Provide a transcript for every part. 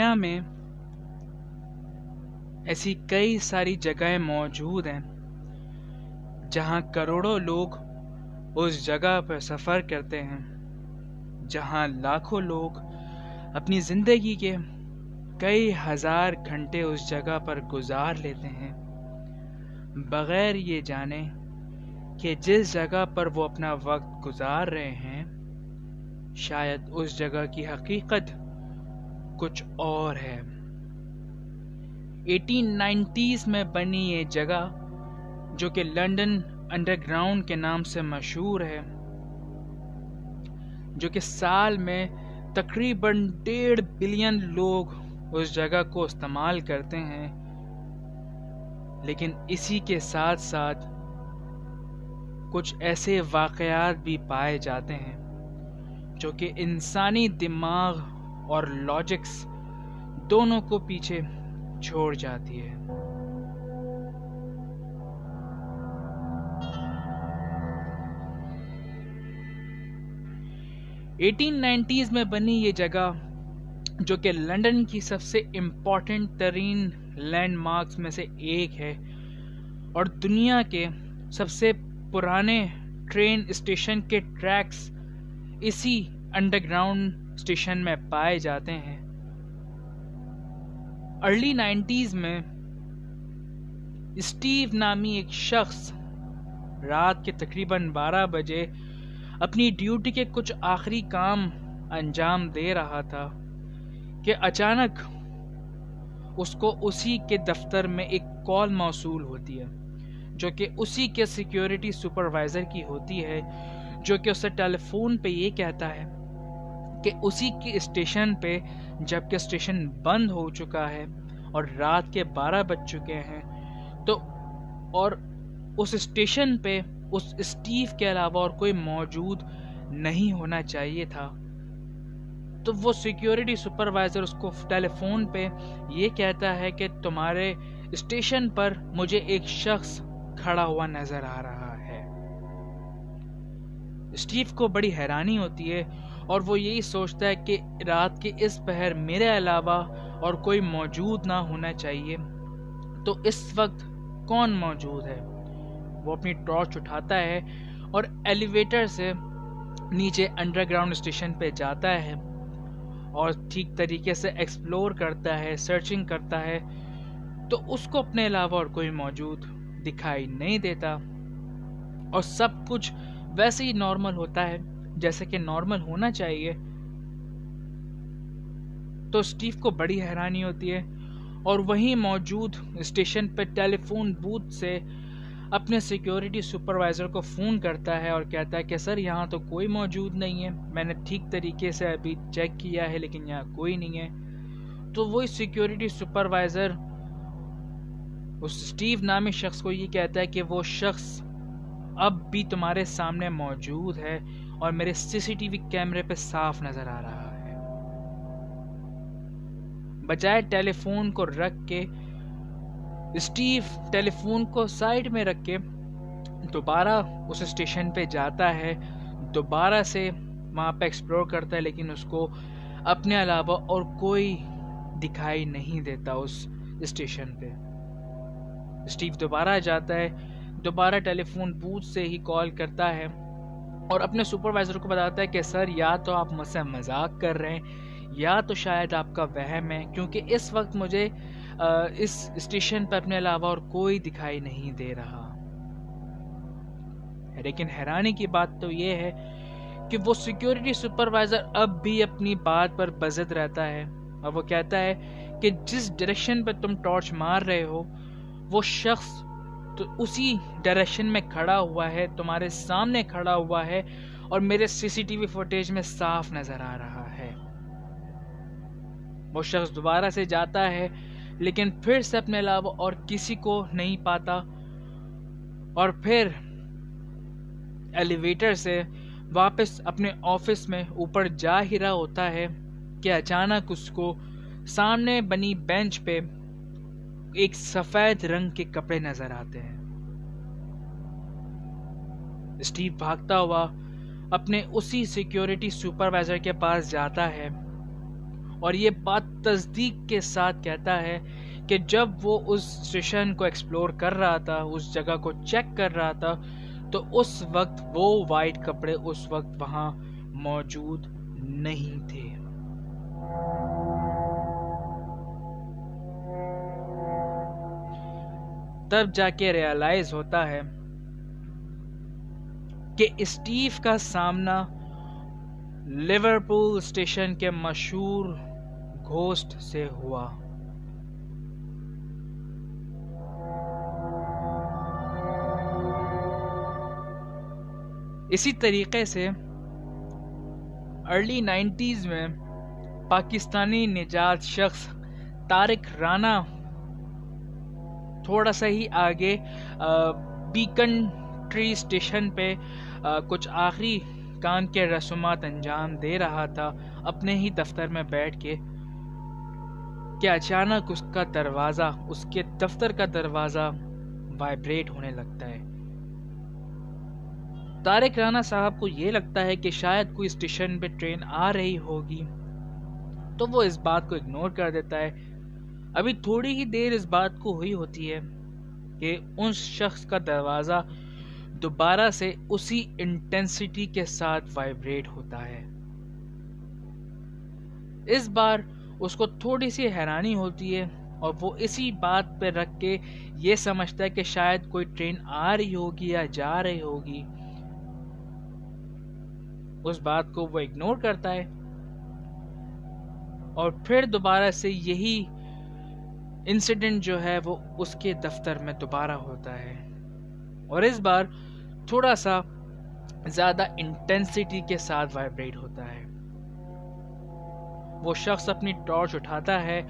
دنیا میں ایسی کئی ساری جگہیں موجود ہیں جہاں کروڑوں لوگ اس جگہ پر سفر کرتے ہیں، جہاں لاکھوں لوگ اپنی زندگی کے کئی ہزار گھنٹے اس جگہ پر گزار لیتے ہیں، بغیر یہ جانے کہ جس جگہ پر وہ اپنا وقت گزار رہے ہیں شاید اس جگہ کی حقیقت کچھ اور ہے۔ 1890s میں بنی یہ جگہ جو کہ لنڈن انڈر گراؤنڈ کے نام سے مشہور ہے، جو کہ سال میں تقریباً 1.5 بلین لوگ اس جگہ کو استعمال کرتے ہیں، لیکن اسی کے ساتھ ساتھ کچھ ایسے واقعات بھی پائے جاتے ہیں جو کہ انسانی دماغ اور لاجکس دونوں کو پیچھے چھوڑ جاتی ہے۔ ایٹین نائنٹیز میں بنی یہ جگہ جو کہ لنڈن کی سب سے امپورٹنٹ ترین لینڈ مارکس میں سے ایک ہے اور دنیا کے سب سے پرانے ٹرین اسٹیشن کے ٹریکس اسی انڈر گراؤنڈ اسٹیشن میں پائے جاتے ہیں۔ ارلی 90s میں اسٹیو نامی ایک شخص رات کے تقریباً 12 بجے اپنی ڈیوٹی کے کچھ آخری کام انجام دے رہا تھا کہ اچانک اس کو اسی کے دفتر میں ایک کال موصول ہوتی ہے جو کہ اسی کے سیکیورٹی سپروائزر کی ہوتی ہے، جو کہ اسے ٹیلی فون پہ یہ کہتا ہے کہ اسی کے اسٹیشن پہ جبکہ اسٹیشن بند ہو چکا ہے اور رات کے 12 بج چکے ہیں تو اور اس اسٹیشن پہ اس اسٹیو کے علاوہ اور کوئی موجود نہیں ہونا چاہیے تھا۔ تو وہ سیکیورٹی سپروائزر اس کو ٹیلی فون پہ یہ کہتا ہے کہ تمہارے اسٹیشن پر مجھے ایک شخص کھڑا ہوا نظر آ رہا ہے۔ اسٹیو کو بڑی حیرانی ہوتی ہے اور وہ یہی سوچتا ہے کہ رات کے اس پہر میرے علاوہ اور کوئی موجود نہ ہونا چاہیے، تو اس وقت کون موجود ہے؟ وہ اپنی ٹارچ اٹھاتا ہے اور ایلیویٹر سے نیچے انڈر گراؤنڈ اسٹیشن پہ جاتا ہے اور ٹھیک طریقے سے ایکسپلور کرتا ہے، سرچنگ کرتا ہے، تو اس کو اپنے علاوہ اور کوئی موجود دکھائی نہیں دیتا اور سب کچھ ویسے ہی نارمل ہوتا ہے جیسے کہ نارمل ہونا چاہیے۔ تو اسٹیو کو بڑی حیرانی ہوتی ہے اور وہیں موجود اسٹیشن پہ ٹیلی فون بوتھ سے اپنے سیکیورٹی سپروائزر کو فون کرتا ہے اور کہتا ہے کہ سر یہاں تو کوئی موجود نہیں ہے، میں نے ٹھیک طریقے سے ابھی چیک کیا ہے لیکن یہاں کوئی نہیں ہے۔ تو وہی سیکیورٹی سپروائزر اس اسٹیو نامی شخص کو یہ کہتا ہے کہ وہ شخص اب بھی تمہارے سامنے موجود ہے اور میرے سی سی ٹی وی کیمرے پہ صاف نظر آ رہا ہے۔ بجائے ٹیلی فون کو رکھ کے اسٹیو ٹیلی فون کو سائیڈ میں رکھ کے دوبارہ اس اسٹیشن پہ جاتا ہے، دوبارہ سے وہاں پہ ایکسپلور کرتا ہے، لیکن اس کو اپنے علاوہ اور کوئی دکھائی نہیں دیتا اس اسٹیشن پہ۔ اسٹیو دوبارہ جاتا ہے، دوبارہ ٹیلی فون بوتھ سے ہی کال کرتا ہے اور اپنے سپروائزر کو بتاتا ہے کہ سر یا تو آپ مجھ سے مذاق کر رہے ہیں یا تو شاید آپ کا وہم ہے، کیونکہ اس وقت مجھے اس اسٹیشن پہ اپنے علاوہ اور کوئی دکھائی نہیں دے رہا۔ لیکن حیرانی کی بات تو یہ ہے کہ وہ سیکیورٹی سپروائزر اب بھی اپنی بات پر بضد رہتا ہے اور وہ کہتا ہے کہ جس ڈائریکشن پہ تم ٹارچ مار رہے ہو وہ شخص تو اسی ڈائریکشن میں کھڑا ہوا ہے، تمہارے سامنے کھڑا ہوا ہے اور میرے سی سی ٹی وی فوٹیج میں صاف نظر آ رہا ہے۔ وہ شخص دوبارہ سے جاتا ہے لیکن پھر سے اپنے علاوہ اور کسی کو نہیں پاتا اور پھر ایلیویٹر سے واپس اپنے آفس میں اوپر جا ہی رہا ہوتا ہے کہ اچانک اس کو سامنے بنی بینچ پہ ایک سفید رنگ کے کپڑے نظر آتے ہیں۔ اسٹیو بھاگتا ہوا اپنے اسی سیکیورٹی سپروائزر کے پاس جاتا ہے اور یہ بات تصدیق کے ساتھ کہتا ہے کہ جب وہ اس اسٹیشن کو ایکسپلور کر رہا تھا، اس جگہ کو چیک کر رہا تھا، تو اس وقت وہ وائٹ کپڑے اس وقت وہاں موجود نہیں تھے۔ تب جا کے ریئلائز ہوتا ہے کہ اسٹیو کا سامنا لیورپول اسٹیشن کے مشہور گھوسٹ سے ہوا۔ اسی طریقے سے ارلی 90s میں پاکستانی نژاد شخص طارق رانا تھوڑا سا ہی آگے بیکن ٹری اسٹیشن پہ کچھ آخری کام کے رسومات انجام دے رہا تھا اپنے ہی دفتر میں بیٹھ کے، کہ اچانک اس کا دروازہ، اس کے دفتر کا دروازہ وائبریٹ ہونے لگتا ہے۔ طارق رانا صاحب کو یہ لگتا ہے کہ شاید کوئی اسٹیشن پہ ٹرین آ رہی ہوگی، تو وہ اس بات کو اگنور کر دیتا ہے۔ ابھی تھوڑی ہی دیر اس بات کو ہوئی ہوتی ہے کہ اس شخص کا دروازہ دوبارہ سے اسی انٹینسٹی کے ساتھ وائبریٹ ہوتا ہے۔ اس بار اس کو تھوڑی سی حیرانی ہوتی ہے اور وہ اسی بات پہ رکھ کے یہ سمجھتا ہے کہ شاید کوئی ٹرین آ رہی ہوگی یا جا رہی ہوگی۔ اس بات کو وہ اگنور کرتا ہے اور پھر دوبارہ سے یہی انسیڈنٹ جو ہے وہ اس کے دفتر میں دوبارہ ہوتا ہے، اور اس بار تھوڑا سا زیادہ انٹینسٹی کے ساتھ وائبریٹ ہوتا ہے۔ وہ شخص اپنی ٹارچ اٹھاتا ہے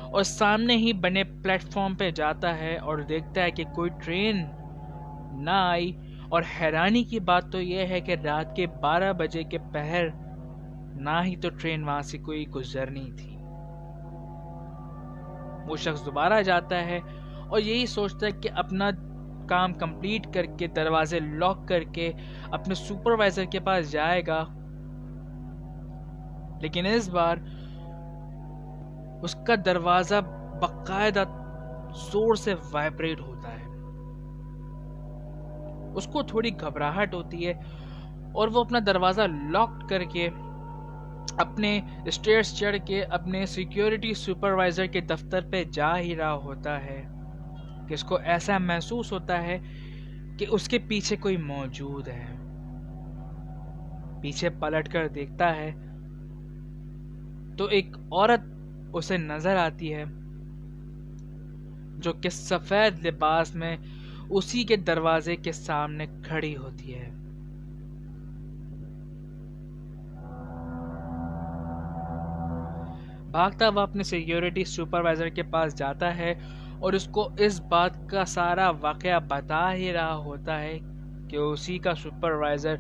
اور سامنے ہی بنے پلیٹ فارم پہ جاتا ہے اور دیکھتا ہے کہ کوئی ٹرین نہ آئی، اور حیرانی کی بات تو یہ ہے کہ رات کے 12 بجے کے پہر نہ ہی تو ٹرین وہاں سے کوئی گزرنی تھی۔ وہ شخص دوبارہ جاتا ہے اور یہی سوچتا ہے کہ اپنا کام کمپلیٹ کر کے دروازے لاک کر کے اپنے سپروائزر کے پاس جائے گا، لیکن اس بار اس کا دروازہ باقاعدہ زور سے وائبریٹ ہوتا ہے۔ اس کو تھوڑی گھبراہٹ ہوتی ہے اور وہ اپنا دروازہ لاک کر کے اپنے اسٹیئرز چڑھ کے اپنے سیکیورٹی سپروائزر کے دفتر پہ جا ہی رہا ہوتا ہے کہ اس کو ایسا محسوس ہوتا ہے کہ اس کے پیچھے کوئی موجود ہے۔ پیچھے پلٹ کر دیکھتا ہے تو ایک عورت اسے نظر آتی ہے جو کہ سفید لباس میں اسی کے دروازے کے سامنے کھڑی ہوتی ہے۔ بھاگتا ہوا اپنے سیکیورٹی سپروائزر کے پاس جاتا ہے اور اس کو اس بات کا سارا واقعہ بتا ہی رہا ہوتا ہے کہ اسی کا سپروائزر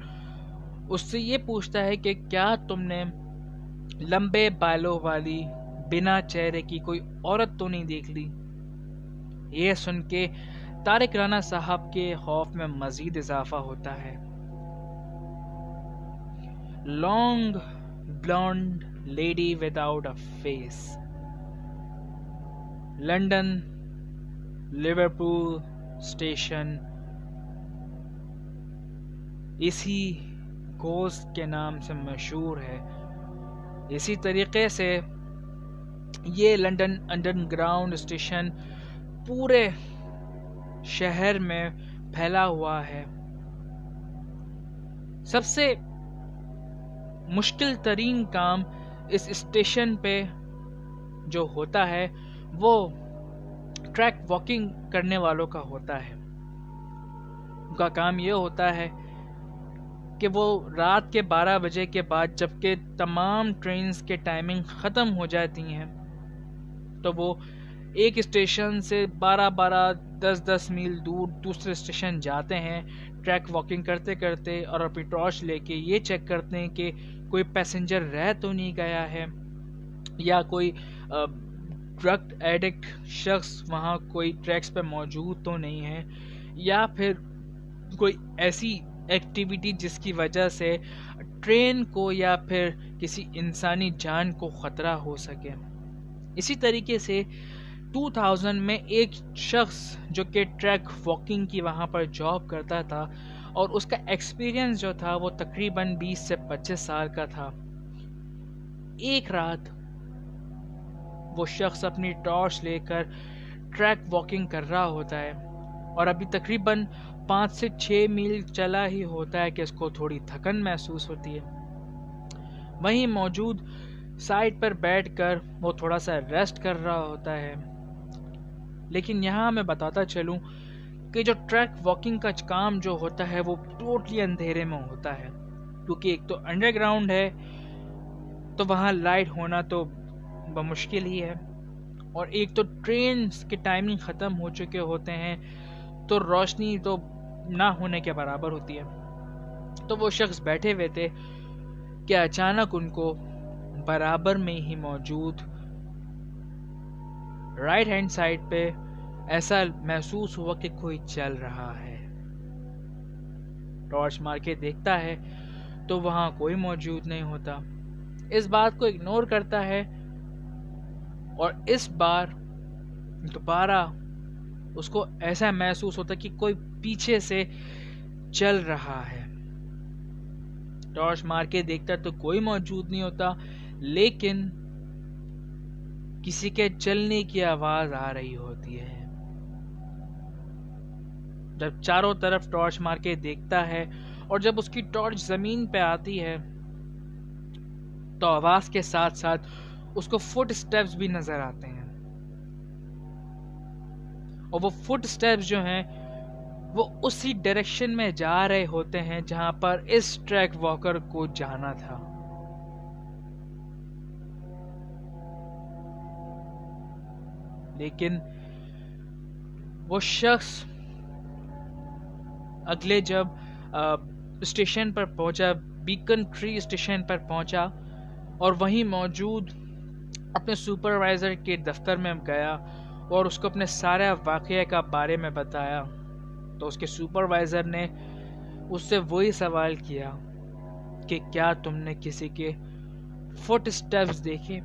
اس سے یہ پوچھتا ہے کہ کیا تم نے لمبے بالوں والی بنا چہرے کی کوئی عورت تو نہیں دیکھ لی؟ یہ سن کے طارق رانا صاحب کے خوف میں مزید اضافہ ہوتا ہے۔ Long blonde lady without a face, London Liverpool station اسی گھوسٹ کے نام سے مشہور ہے۔ اسی طریقے سے یہ لندن انڈر گراؤنڈ اسٹیشن پورے شہر میں پھیلا ہوا ہے۔ سب سے مشکل ترین کام اس اسٹیشن پہ جو ہوتا ہے وہ ٹریک واکنگ کرنے والوں کا ہوتا ہے۔ ان کا کام یہ ہوتا ہے کہ وہ رات کے 12 بجے کے بعد جبکہ تمام ٹرینز کے ٹائمنگ ختم ہو جاتی ہیں تو وہ ایک اسٹیشن سے 10 میل دور دوسرے اسٹیشن جاتے ہیں، ٹریک واکنگ کرتے کرتے، اور اپنی ٹارچ لے کے یہ چیک کرتے ہیں کہ کوئی پیسنجر رہ تو نہیں گیا ہے یا کوئی ڈرگ ایڈکٹ شخص وہاں کوئی ٹریکس پہ موجود تو نہیں ہے، یا پھر کوئی ایسی ایکٹیویٹی جس کی وجہ سے ٹرین کو یا پھر کسی انسانی جان کو خطرہ ہو سکے۔ اسی طریقے سے 2000 میں ایک شخص جو کہ ٹریک واکنگ کی وہاں پر جاب کرتا تھا اور اس کا ایکسپیرینس جو تھا وہ تقریباً 20 سے 25 سال کا تھا، ایک رات وہ شخص اپنی ٹارچ لے کر ٹریک واکنگ کر رہا ہوتا ہے اور ابھی تقریباً 5 سے 6 میل چلا ہی ہوتا ہے کہ اس کو تھوڑی تھکن محسوس ہوتی ہے۔ وہیں موجود سائٹ پر بیٹھ کر وہ تھوڑا سا ریسٹ کر رہا ہوتا ہے، لیکن یہاں میں بتاتا چلوں کہ جو ٹریک واکنگ کا کام جو ہوتا ہے وہ ٹوٹلی اندھیرے میں ہوتا ہے، کیونکہ ایک تو انڈر گراؤنڈ ہے تو وہاں لائٹ ہونا تو بمشکل ہی ہے، اور ایک تو ٹرینز کی ٹائمنگ ختم ہو چکے ہوتے ہیں تو روشنی تو نہ ہونے کے برابر ہوتی ہے۔ تو وہ شخص بیٹھے ہوئے تھے کہ اچانک ان کو برابر میں ہی موجود رائٹ ہینڈ سائڈ پہ ایسا محسوس ہوا کہ کوئی چل رہا ہے۔ ٹارچ مار کے دیکھتا ہے تو وہاں کوئی موجود نہیں ہوتا، اس بات کو اگنور کرتا ہے اور اس بار دوبارہ اس کو ایسا محسوس ہوتا کہ کوئی پیچھے سے چل رہا ہے۔ ٹارچ مار کے دیکھتا تو کوئی موجود نہیں ہوتا، لیکن کسی کے چلنے کی آواز آ رہی ہوتی ہے۔ جب چاروں طرف ٹارچ مار کے دیکھتا ہے اور جب اس کی ٹارچ زمین پہ آتی ہے تو آواز کے ساتھ ساتھ اس کو فٹ سٹیپس بھی نظر آتے ہیں، اور وہ فٹ سٹیپس جو ہیں وہ اسی ڈائریکشن میں جا رہے ہوتے ہیں جہاں پر اس ٹریک واکر کو جانا تھا۔ لیکن وہ شخص اگلے جب اسٹیشن پر پہنچا، بیکن ٹری اسٹیشن پر پہنچا اور وہیں موجود اپنے سپروائزر کے دفتر میں گیا اور اس کو اپنے سارے واقعے کا بارے میں بتایا، تو اس کے سپروائزر نے اس سے وہی سوال کیا کہ کیا تم نے کسی کے فٹ سٹیپس دیکھے؟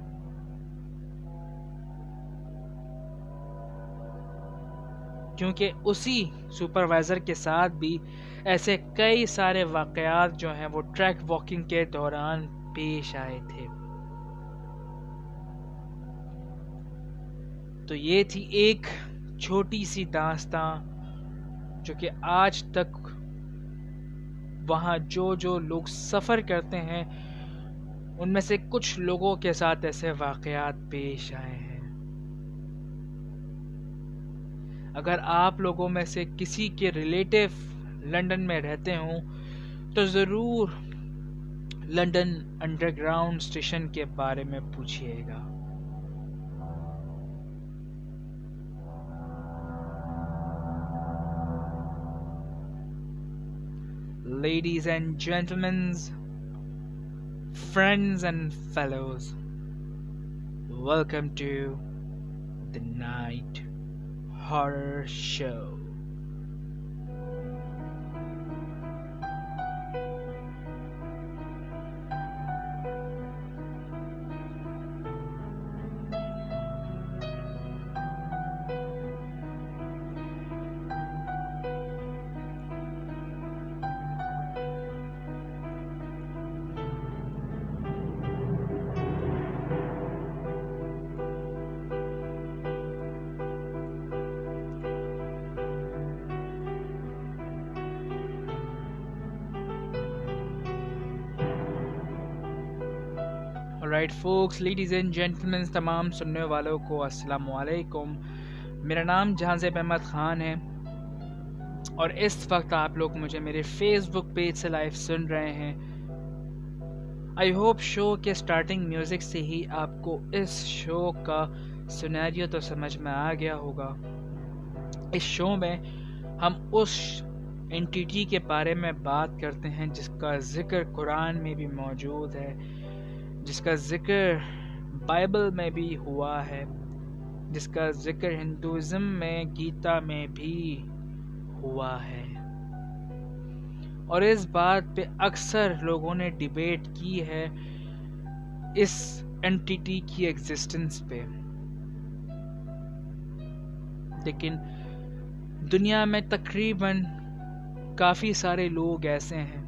کیونکہ اسی سپروائزر کے ساتھ بھی ایسے کئی سارے واقعات جو ہیں وہ ٹریک واکنگ کے دوران پیش آئے تھے۔ تو یہ تھی ایک چھوٹی سی داستاں جو کہ آج تک وہاں جو لوگ سفر کرتے ہیں ان میں سے کچھ لوگوں کے ساتھ ایسے واقعات پیش آئے ہیں۔ اگر آپ لوگوں میں سے کسی کے ریلیٹیو لندن میں رہتے ہوں تو ضرور لندن انڈر گراؤنڈ اسٹیشن کے بارے میں پوچھئے گا۔ Ladies and gentlemen, friends and fellows, welcome to the Night Horror Show. Alright folks, ladies and gentlemen, تمام سننے والوں کو السلام علیکم۔ میرا نام جہانزیب احمد خان ہے اور اس وقت آپ لوگ مجھے میرے فیس بک پیج سے لائیو سن رہے ہیں۔ آئی ہوپ شو کے سٹارٹنگ میوزک سے ہی آپ کو اس شو کا سینیریو تو سمجھ میں آ گیا ہوگا۔ اس شو میں ہم اس انٹیٹی کے بارے میں بات کرتے ہیں جس کا ذکر قرآن میں بھی موجود ہے، جس کا ذکر بائبل میں بھی ہوا ہے، جس کا ذکر ہندوازم میں گیتا میں بھی ہوا ہے، اور اس بات پہ اکثر لوگوں نے ڈیبیٹ کی ہے اس اینٹیٹی کی ایگزسٹنس پہ، لیکن دنیا میں تقریباً کافی سارے لوگ ایسے ہیں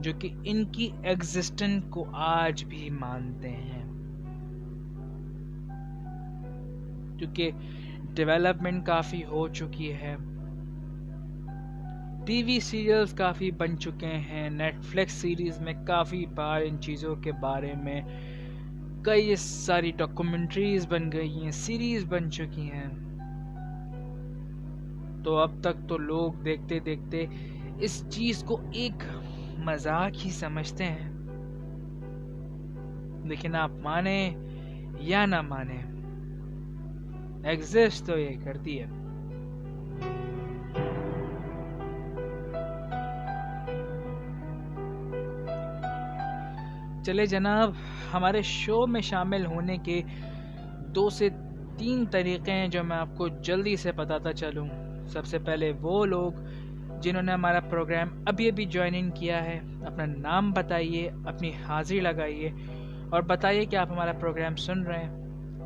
جو کہ ان کی ایگزسٹنس کو آج بھی مانتے ہیں، کیونکہ ڈیولپمنٹ کافی ہو چکی ہے، ٹی وی سیریلز کافی بن چکے ہیں، نیٹ فلکس سیریز میں کافی بار ان چیزوں کے بارے میں کئی ساری ڈاکومنٹریز بن گئی ہیں، سیریز بن چکی ہیں، تو اب تک تو لوگ دیکھتے دیکھتے اس چیز کو ایک مذاق ہی سمجھتے ہیں، لیکن آپ مانیں یا نہ مانیں، ایگزسٹ تو یہ کرتی ہے۔ چلے جناب، ہمارے شو میں شامل ہونے کے 2 سے 3 طریقے ہیں جو میں آپ کو جلدی سے بتاتا چلوں۔ سب سے پہلے وہ لوگ جنہوں نے ہمارا پروگرام ابھی جوائن کیا ہے، اپنا نام بتائیے، اپنی حاضری لگائیے اور بتائیے کہ آپ ہمارا پروگرام سن رہے ہیں۔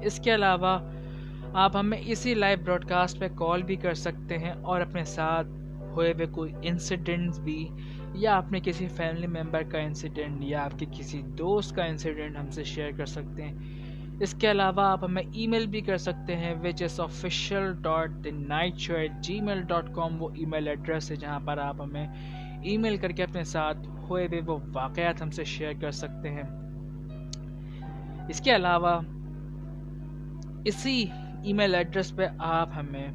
اس کے علاوہ آپ ہمیں اسی لائیو براڈ کاسٹ پہ کال بھی کر سکتے ہیں اور اپنے ساتھ ہوئے ہوئے کوئی انسیڈنٹس بھی، یا اپنے کسی فیملی ممبر کا انسیڈنٹ یا آپ کے کسی دوست کا انسیڈنٹ ہم سے شیئر کر سکتے ہیں۔ اس کے علاوہ آپ ہمیں ای میل بھی کر سکتے ہیں which is official.thenightshow@gmail.com، وہ ای میل ایڈریس ہے جہاں پر آپ ہمیں ای میل کر کے اپنے ساتھ ہوئے ہوئے وہ واقعات ہم سے شیئر کر سکتے ہیں۔ اس کے علاوہ اسی ای میل ایڈریس پہ آپ ہمیں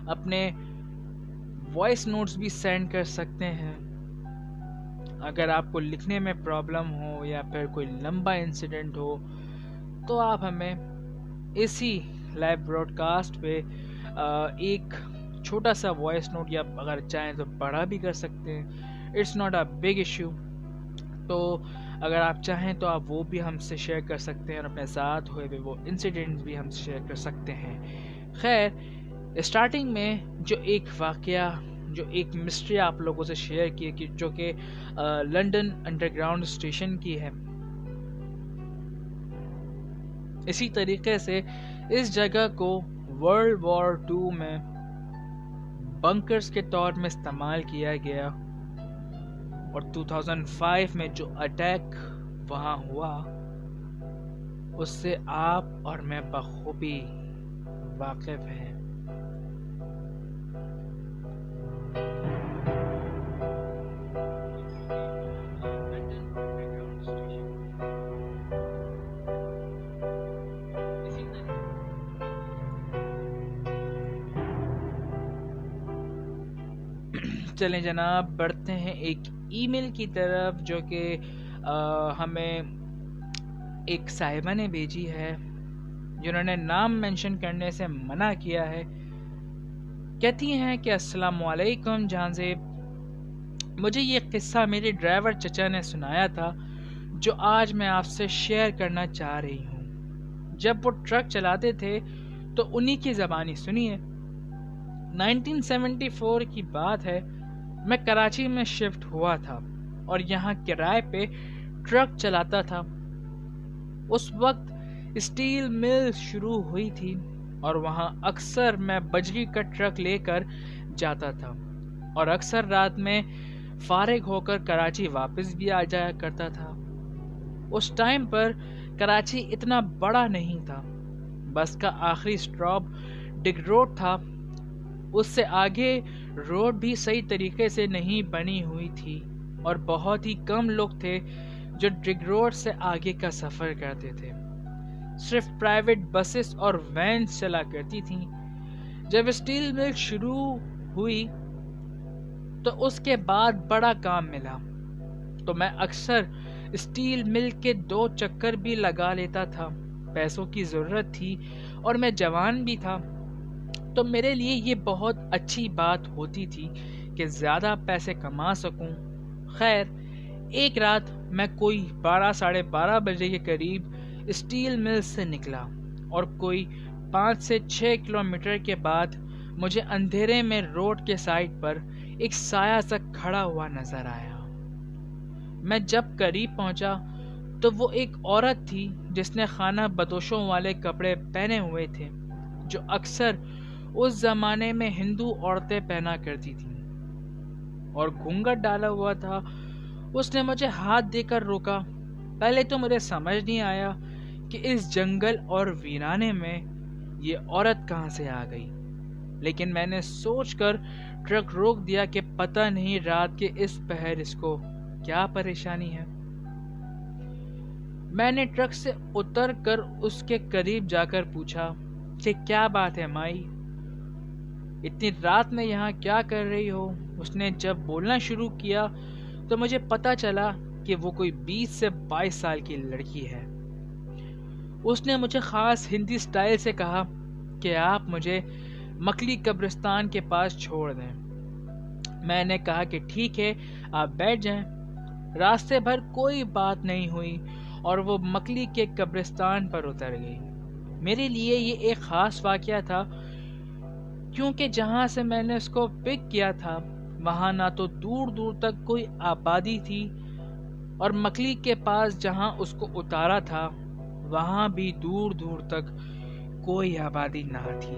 اپنے وائس نوٹس بھی سینڈ کر سکتے ہیں۔ اگر آپ کو لکھنے میں پرابلم ہو یا پھر کوئی لمبا انسیڈنٹ ہو تو آپ ہمیں اسی لائیو براڈ کاسٹ پہ ایک چھوٹا سا وائس نوٹ، یا اگر چاہیں تو بڑا بھی کر سکتے ہیں، it's not a big issue. تو اگر آپ چاہیں تو آپ وہ بھی ہم سے شیئر کر سکتے ہیں اور اپنے ساتھ ہوئے ہوئے وہ انسیڈنٹس بھی ہم سے شیئر کر سکتے ہیں۔ خیر، اسٹارٹنگ میں جو ایک واقعہ، جو ایک مسٹری آپ لوگوں سے شیئر کی کہ جو کہ لنڈن انڈر گراؤنڈ اسٹیشن کی ہے، اسی طریقے سے اس جگہ کو ورلڈ وار 2 میں بنکرز کے طور میں استعمال کیا گیا، اور 2005 میں جو اٹیک وہاں ہوا اس سے آپ اور میں بخوبی واقف ہیں۔ چلیں جناب، بڑھتے ہیں ایک ای میل کی طرف جو کہ ہمیں ایک صاحبہ نے بھیجی ہے، جنہوں نے نام مینشن کرنے سے منع کیا ہے۔ کہتی ہیں کہ السلام علیکم جہاں زیب، مجھے یہ قصہ میرے ڈرائیور چچا نے سنایا تھا جو آج میں آپ سے شیئر کرنا چاہ رہی ہوں۔ جب وہ ٹرک چلاتے تھے تو انہی کی زبانی سنیے۔ 1974 کی بات ہے، میں کراچی میں شفٹ ہوا تھا اور یہاں کرائے پہ ٹرک چلاتا تھا۔ اس وقت اسٹیل مل شروع ہوئی تھی اور وہاں اکثر میں بجری کا ٹرک لے کر جاتا تھا اور اکثر رات میں فارغ ہو کر کراچی واپس بھی آ جایا کرتا تھا۔ اس ٹائم پر کراچی اتنا بڑا نہیں تھا، بس کا آخری سٹاپ ڈگ روڈ تھا، اس سے آگے روڈ بھی صحیح طریقے سے نہیں بنی ہوئی تھی اور بہت ہی کم لوگ تھے جو ڈگ روڈ سے آگے کا سفر کرتے تھے۔ صرف پرائیویٹ بسز اور وینز چلا کرتی تھیں۔ جب اسٹیل مل شروع ہوئی تو اس کے بعد بڑا کام ملا، تو میں اکثر اسٹیل مل کے 2 چکر بھی لگا لیتا تھا۔ پیسوں کی ضرورت تھی اور میں جوان بھی تھا، تو میرے لیے یہ بہت اچھی بات ہوتی تھی کہ زیادہ پیسے کما سکوں۔ خیر، ایک رات میں کوئی 12-12:30 بجے کے قریب اسٹیل مل سے نکلا اور کوئی 5 سے 6 کلومیٹر کے بعد مجھے اندھیرے میں روڈ کے سائڈ پر ایک سایہ سا کھڑا ہوا نظر آیا۔ میں جب قریب پہنچا تو وہ ایک عورت تھی جس نے خانہ بدوشوں والے کپڑے پہنے ہوئے تھے جو اکثر اس زمانے میں ہندو عورتیں پہنا کرتی تھیں، اور گھونگھٹ ڈالا ہوا تھا۔ اس نے مجھے ہاتھ دے کر روکا۔ پہلے تو مجھے سمجھ نہیں آیا کہ اس جنگل اور ویرانے میں یہ عورت کہاں سے آ گئی، لیکن میں نے سوچ کر ٹرک روک دیا کہ پتہ نہیں رات کے اس پہر اس کو کیا پریشانی ہے۔ میں نے ٹرک سے اتر کر اس کے قریب جا کر پوچھا کہ کیا بات ہے مائی، اتنی رات میں یہاں کیا کر رہی ہو؟ اس نے جب بولنا شروع کیا تو مجھے پتا چلا کہ وہ کوئی 20 سے 22 سال کی لڑکی ہے۔ اس نے مجھے خاص ہندی سٹائل سے کہا کہ آپ مجھے مکلی قبرستان کے پاس چھوڑ دیں۔ میں نے کہا کہ ٹھیک ہے، آپ بیٹھ جائیں۔ راستے بھر کوئی بات نہیں ہوئی اور وہ مکلی کے قبرستان پر اتر گئی۔ میرے لیے یہ ایک خاص واقعہ تھا کیونکہ جہاں سے میں نے اس کو پک کیا تھا وہاں نہ تو دور دور تک کوئی آبادی تھی، اور مکلی کے پاس جہاں اس کو اتارا تھا وہاں بھی دور دور تک کوئی آبادی نہ تھی۔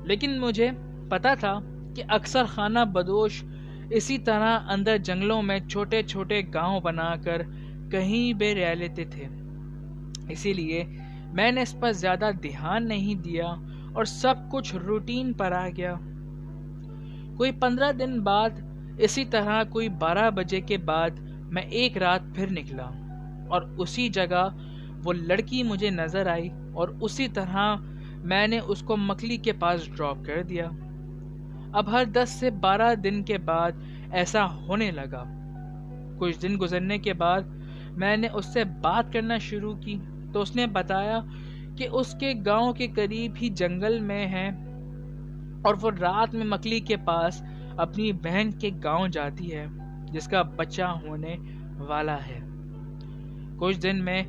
لیکن مجھے پتا تھا کہ اکثر خانہ بدوش اسی طرح اندر جنگلوں میں چھوٹے چھوٹے گاؤں بنا کر کہیں بھی رہ لیتے تھے، اسی لیے میں نے اس پر زیادہ دھیان نہیں دیا اور سب کچھ روٹین پر آ گیا۔ کوئی 15 دن بعد اسی طرح کوئی 12 بجے کے بعد میں ایک رات پھر نکلا اور اسی جگہ وہ لڑکی مجھے نظر آئی، اور اسی طرح میں نے اس کو مکلی کے پاس ڈراپ کر دیا۔ اب ہر 10 سے 12 دن کے بعد ایسا ہونے لگا۔ کچھ دن گزرنے کے بعد میں نے اس سے بات کرنا شروع کی تو اس نے بتایا کہ اس کے گاؤں کے قریب ہی جنگل میں ہے اور وہ رات میں مکلی کے پاس اپنی بہن کے گاؤں جاتی ہے جس کا بچہ ہونے والا ہے۔ کچھ دن میں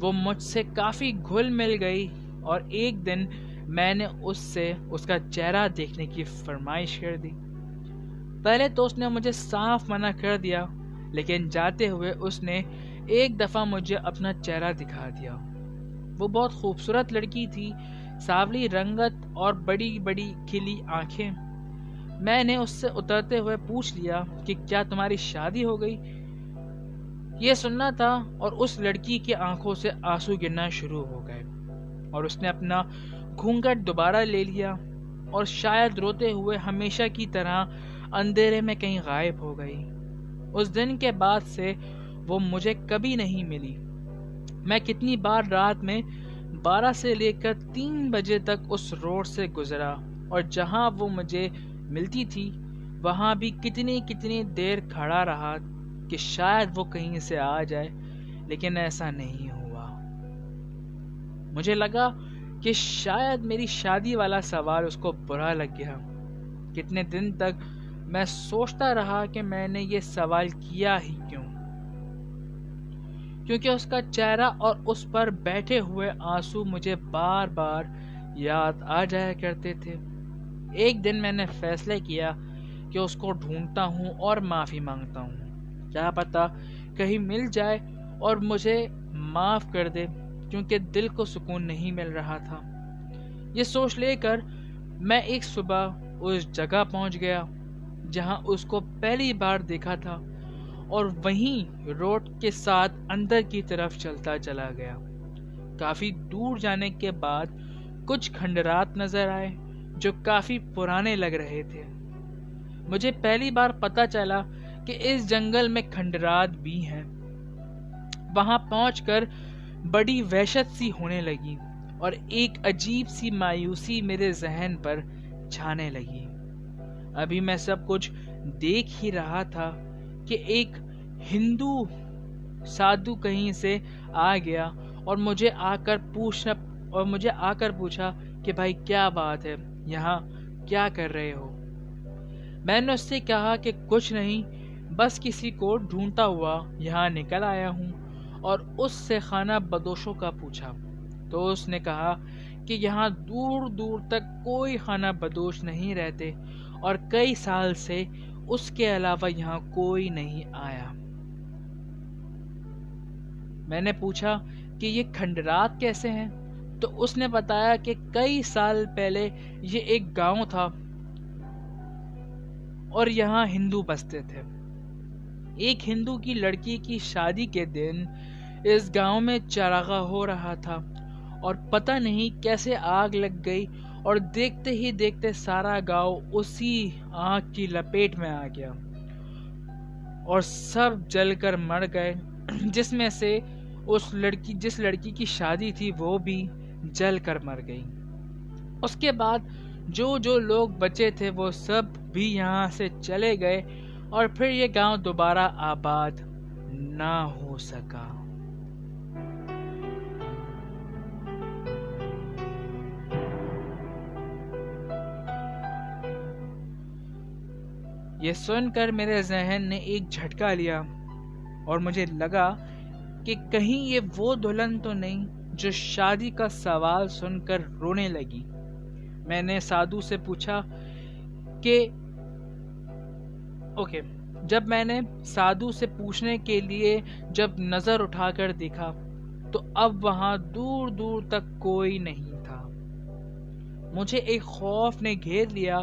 وہ مجھ سے کافی گھل مل گئی اور ایک دن میں نے اس سے اس کا چہرہ دیکھنے کی فرمائش کر دی۔ پہلے تو اس نے مجھے صاف منع کر دیا، لیکن جاتے ہوئے اس نے ایک دفعہ مجھے اپنا چہرہ دکھا دیا۔ وہ بہت خوبصورت لڑکی تھی، سانولی رنگت اور بڑی بڑی کھلی آنکھیں۔ میں نے اس سے اترتے ہوئے پوچھ لیا کہ کیا تمہاری شادی ہو گئی؟ یہ سننا تھا اور اس لڑکی کی آنکھوں سے آنسو گرنا شروع ہو گئے، اور اس نے اپنا گھونگھٹ دوبارہ لے لیا اور شاید روتے ہوئے ہمیشہ کی طرح اندھیرے میں کہیں غائب ہو گئی۔ اس دن کے بعد سے وہ مجھے کبھی نہیں ملی۔ میں کتنی بار رات میں 12 سے لے کر 3 بجے تک اس روڈ سے گزرا، اور جہاں وہ مجھے ملتی تھی وہاں بھی کتنی دیر کھڑا رہا کہ شاید وہ کہیں سے آ جائے، لیکن ایسا نہیں ہوا۔ مجھے لگا کہ شاید میری شادی والا سوال اس کو برا لگ گیا۔ کتنے دن تک میں سوچتا رہا کہ میں نے یہ سوال کیا ہی کیوں، کیونکہ اس کا چہرہ اور اس پر بیٹھے ہوئے آنسو مجھے بار بار یاد آ جایا کرتے تھے۔ ایک دن میں نے فیصلہ کیا کہ اس کو ڈھونڈتا ہوں اور معافی مانگتا ہوں، کیا پتا کہیں مل جائے اور مجھے معاف کر دے، کیونکہ دل کو سکون نہیں مل رہا تھا۔ یہ سوچ لے کر میں ایک صبح اس جگہ پہنچ گیا جہاں اس کو پہلی بار دیکھا تھا، اور وہیں روڈ کے ساتھ اندر کی طرف چلتا چلا گیا۔ کافی دور جانے کے بعد کچھ کھنڈرات نظر آئے جو کافی پرانے لگ رہے تھے۔ مجھے پہلی بار پتا چلا کہ اس جنگل میں کھنڈرات بھی ہیں۔ وہاں پہنچ کر بڑی وحشت سی ہونے لگی اور ایک عجیب سی مایوسی میرے ذہن پر چھانے لگی۔ ابھی میں سب کچھ دیکھ ہی رہا تھا کہ ایک ہندو سادھو کہیں سے آ گیا اور مجھے آ کر پوچھا کہ بھائی کیا بات ہے، یہاں کیا کر رہے ہو؟ میں نے اس سے کہا کہ کچھ نہیں، بس کسی کو ڈھونڈتا ہوا یہاں نکل آیا ہوں، اور اس سے خانہ بدوشوں کا پوچھا تو اس نے کہا کہ یہاں دور دور تک کوئی خانہ بدوش نہیں رہتے، اور کئی سال سے اس کے علاوہ یہاں کوئی نہیں آیا۔ میں نے پوچھا کہ یہ کھنڈرات کیسے ہیں؟ تو اس نے بتایا کہ کئی سال پہلے یہ ایک گاؤں تھا اور یہاں ہندو بستے تھے۔ ایک ہندو کی لڑکی کی شادی کے دن اس گاؤں میں چراغاں ہو رہا تھا اور پتہ نہیں کیسے آگ لگ گئی اور دیکھتے ہی دیکھتے سارا گاؤں اسی آگ کی لپیٹ میں آ گیا اور سب جل کر مر گئے، جس میں سے جس لڑکی کی شادی تھی وہ بھی جل کر مر گئی۔ اس کے بعد جو لوگ بچے تھے وہ سب بھی یہاں سے چلے گئے اور پھر یہ گاؤں دوبارہ آباد نہ ہو سکا۔ یہ سن کر میرے ذہن نے ایک جھٹکا لیا اور مجھے لگا کہ کہیں یہ وہ دلہن تو نہیں جو شادی کا سوال سن کر رونے لگی۔ میں نے سادھو سے پوچھا کہ جب میں نے سادھو سے پوچھنے کے لیے جب نظر اٹھا کر دیکھا تو اب وہاں دور دور تک کوئی نہیں تھا۔ مجھے ایک خوف نے گھیر لیا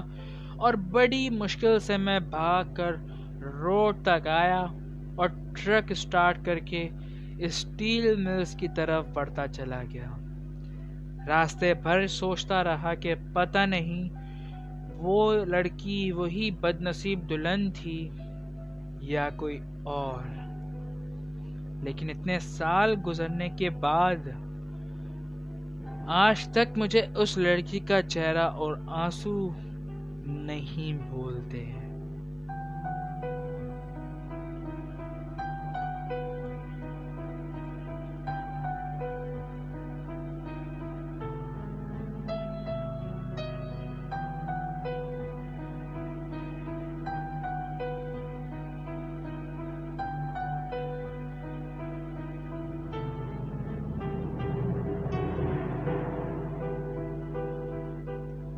اور بڑی مشکل سے میں بھاگ کر روڈ تک آیا اور ٹرک سٹارٹ کر کے اسٹیل ملز کی طرف بڑھتا چلا گیا۔ راستے بھر سوچتا رہا کہ پتہ نہیں وہ لڑکی وہی بد نصیب دلہن تھی یا کوئی اور، لیکن اتنے سال گزرنے کے بعد آج تک مجھے اس لڑکی کا چہرہ اور آنسو نہیں بھولتے ہیں۔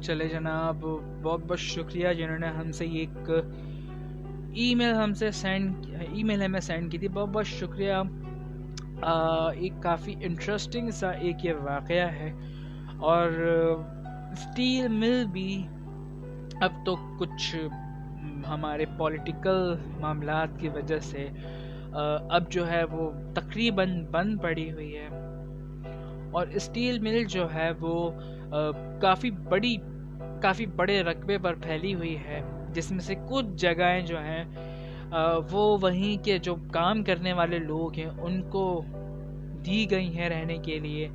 چلے جناب، بہت بہت شکریہ جنہوں نے ہم سے ایک ای میل ہمیں سینڈ کی تھی۔ بہت بہت شکریہ۔ ایک کافی انٹرسٹنگ سا ایک یہ واقعہ ہے، اور اسٹیل مل بھی اب تو کچھ ہمارے پولیٹیکل معاملات کی وجہ سے اب جو ہے وہ تقریباً بند پڑی ہوئی ہے، اور اسٹیل مل جو ہے وہ کافی بڑے رقبے پر پھیلی ہوئی ہے، جس میں سے کچھ جگہیں جو ہیں وہ وہیں کے جو کام کرنے والے لوگ ہیں ان کو دی گئی ہیں رہنے کے لیے،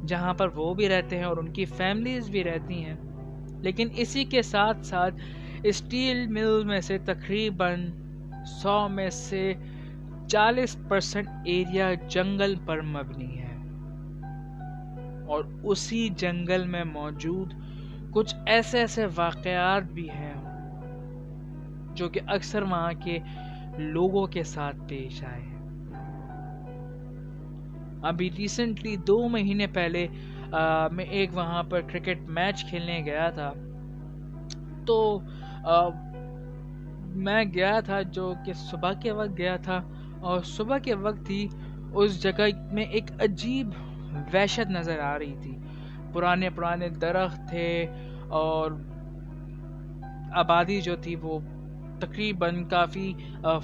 جہاں پر وہ بھی رہتے ہیں اور ان کی فیملیز بھی رہتی ہیں۔ لیکن اسی کے ساتھ ساتھ اسٹیل مل میں سے تقریباً 100 میں سے 40% ایریا جنگل پر مبنی ہے، اور اسی جنگل میں موجود کچھ ایسے واقعات بھی ہیں جو کہ اکثر وہاں کے لوگوں کے ساتھ پیش آئے ہیں۔ ابھی ریسنٹلی 2 مہینے پہلے میں ایک وہاں پر کرکٹ میچ کھیلنے گیا تھا، تو میں گیا تھا جو کہ صبح کے وقت گیا تھا، اور صبح کے وقت ہی اس جگہ میں ایک عجیب وحشت نظر آ رہی تھی۔ پرانے درخت تھے اور آبادی جو تھی وہ تقریباً کافی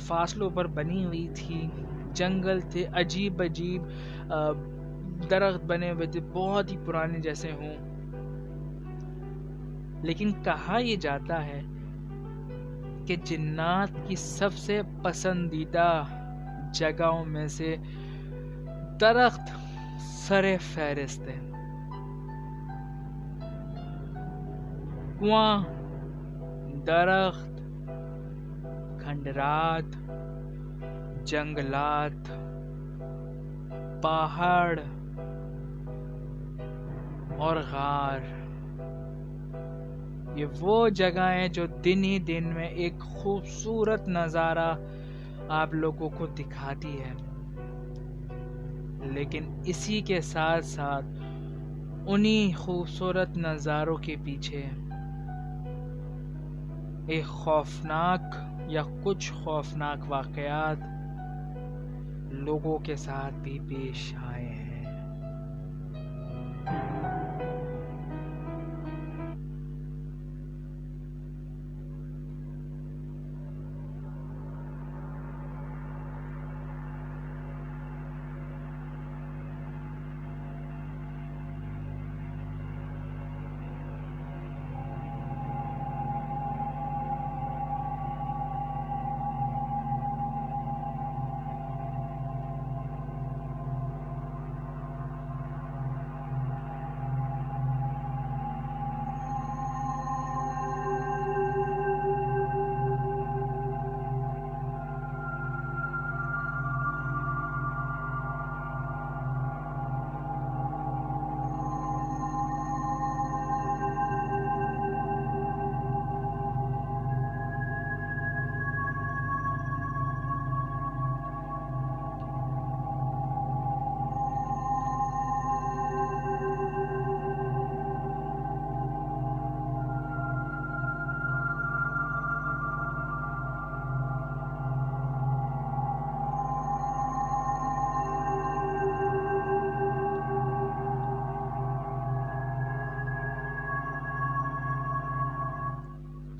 فاصلوں پر بنی ہوئی تھی، جنگل تھے، عجیب درخت بنے ہوئے تھے، بہت ہی پرانے جیسے ہوں۔ لیکن کہا یہ جاتا ہے کہ جنات کی سب سے پسندیدہ جگہوں میں سے درخت سر فہرست ہے۔ کنواں، درخت، کھنڈرات، جنگلات، پہاڑ اور غار، یہ وہ جگہیں جو دن ہی دن میں ایک خوبصورت نظارہ آپ لوگوں کو دکھاتی ہے، لیکن اسی کے ساتھ ساتھ انہی خوبصورت نظاروں کے پیچھے ایک خوفناک یا کچھ خوفناک واقعات لوگوں کے ساتھ بھی پیش آئے ہیں۔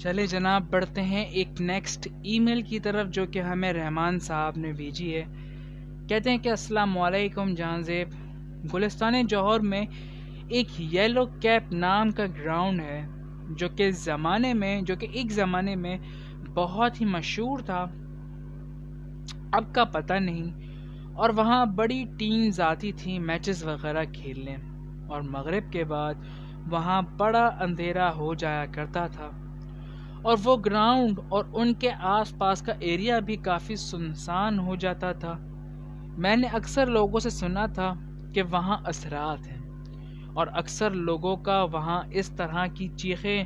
چلے جناب بڑھتے ہیں ایک نیکسٹ ای میل کی طرف جو کہ ہمیں رحمان صاحب نے بھیجی ہے۔ کہتے ہیں کہ السلام علیکم جہاں زیب، گلستان جوہر میں ایک یلو کیپ نام کا گراؤنڈ ہے جو کہ ایک زمانے میں بہت ہی مشہور تھا، اب کا پتہ نہیں، اور وہاں بڑی ٹیمز آتی تھیں میچز وغیرہ کھیلنے، اور مغرب کے بعد وہاں بڑا اندھیرا ہو جایا کرتا تھا، اور وہ گراؤنڈ اور ان کے آس پاس کا ایریا بھی کافی سنسان ہو جاتا تھا۔ میں نے اکثر لوگوں سے سنا تھا کہ وہاں اثرات ہیں، اور اکثر لوگوں کا وہاں اس طرح کی چیخیں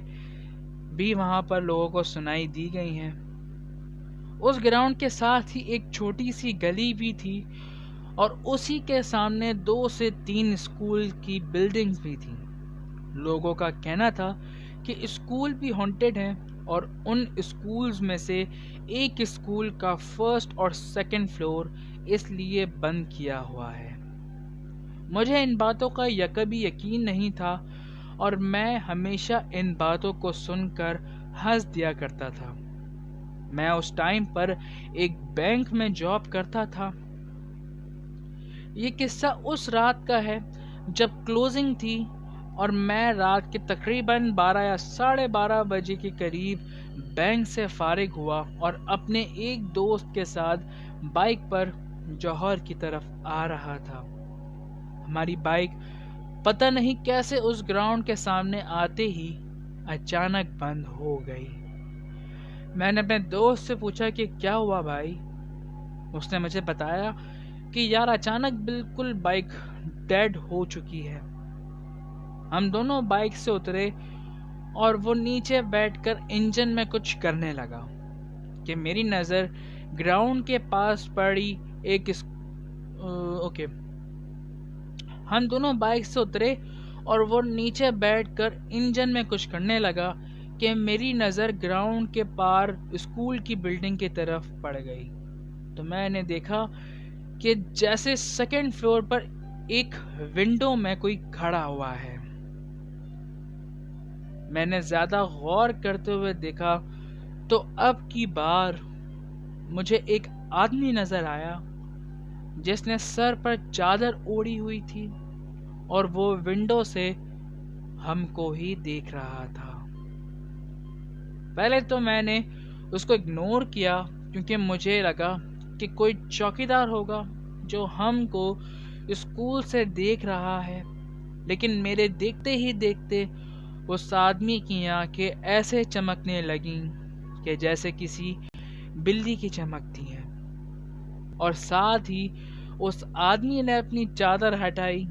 بھی وہاں پر لوگوں کو سنائی دی گئی ہیں۔ اس گراؤنڈ کے ساتھ ہی ایک چھوٹی سی گلی بھی تھی، اور اسی کے سامنے 2 سے 3 اسکول کی بلڈنگز بھی تھیں۔ لوگوں کا کہنا تھا کہ اسکول بھی ہانٹڈ ہیں، اور ان اسکولز میں سے ایک اسکول کا 1st اور 2nd فلور اس لیے بند کیا ہوا ہے۔ مجھے ان باتوں کا کبھی یقین نہیں تھا، اور میں ہمیشہ ان باتوں کو سن کر ہنس دیا کرتا تھا۔ میں اس ٹائم پر ایک بینک میں جاب کرتا تھا۔ یہ قصہ اس رات کا ہے جب کلوزنگ تھی، اور میں رات کے تقریباً 12 یا 12:30 بجے کے قریب بینک سے فارغ ہوا اور اپنے ایک دوست کے ساتھ بائک پر جوہر کی طرف آ رہا تھا۔ ہماری بائک پتہ نہیں کیسے اس گراؤنڈ کے سامنے آتے ہی اچانک بند ہو گئی۔ میں نے اپنے دوست سے پوچھا کہ کیا ہوا بھائی؟ اس نے مجھے بتایا کہ یار اچانک بالکل بائک ڈیڈ ہو چکی ہے۔ ہم دونوں بائک سے اترے اور وہ نیچے بیٹھ کر انجن میں کچھ کرنے لگا کہ میری نظر گراؤنڈ کے پاس پڑی ہم دونوں بائک سے اترے اور وہ نیچے بیٹھ کر انجن میں کچھ کرنے لگا کہ میری نظر گراؤنڈ کے پار اسکول کی بلڈنگ کی طرف پڑ گئی۔ تو میں نے دیکھا کہ جیسے 2nd فلور پر ایک ونڈو میں کوئی کھڑا ہوا ہے۔ میں نے زیادہ غور کرتے ہوئے دیکھا تو اب کی بار مجھے ایک آدمی نظر آیا جس نے سر پر چادر اوڑھی ہوئی تھی، اور وہ ونڈو سے ہم کو ہی دیکھ رہا تھا۔ پہلے تو میں نے اس کو اگنور کیا کیونکہ مجھے لگا کہ کوئی چوکیدار ہوگا جو ہم کو اسکول سے دیکھ رہا ہے، لیکن میرے دیکھتے ہی دیکھتے اس آدمی کی آنکھیں ایسے چمکنے لگیں کہ جیسے کسی بلی کی چمکتی ہیں، اور ساتھ ہی اس آدمی نے اپنی چادر ہٹائی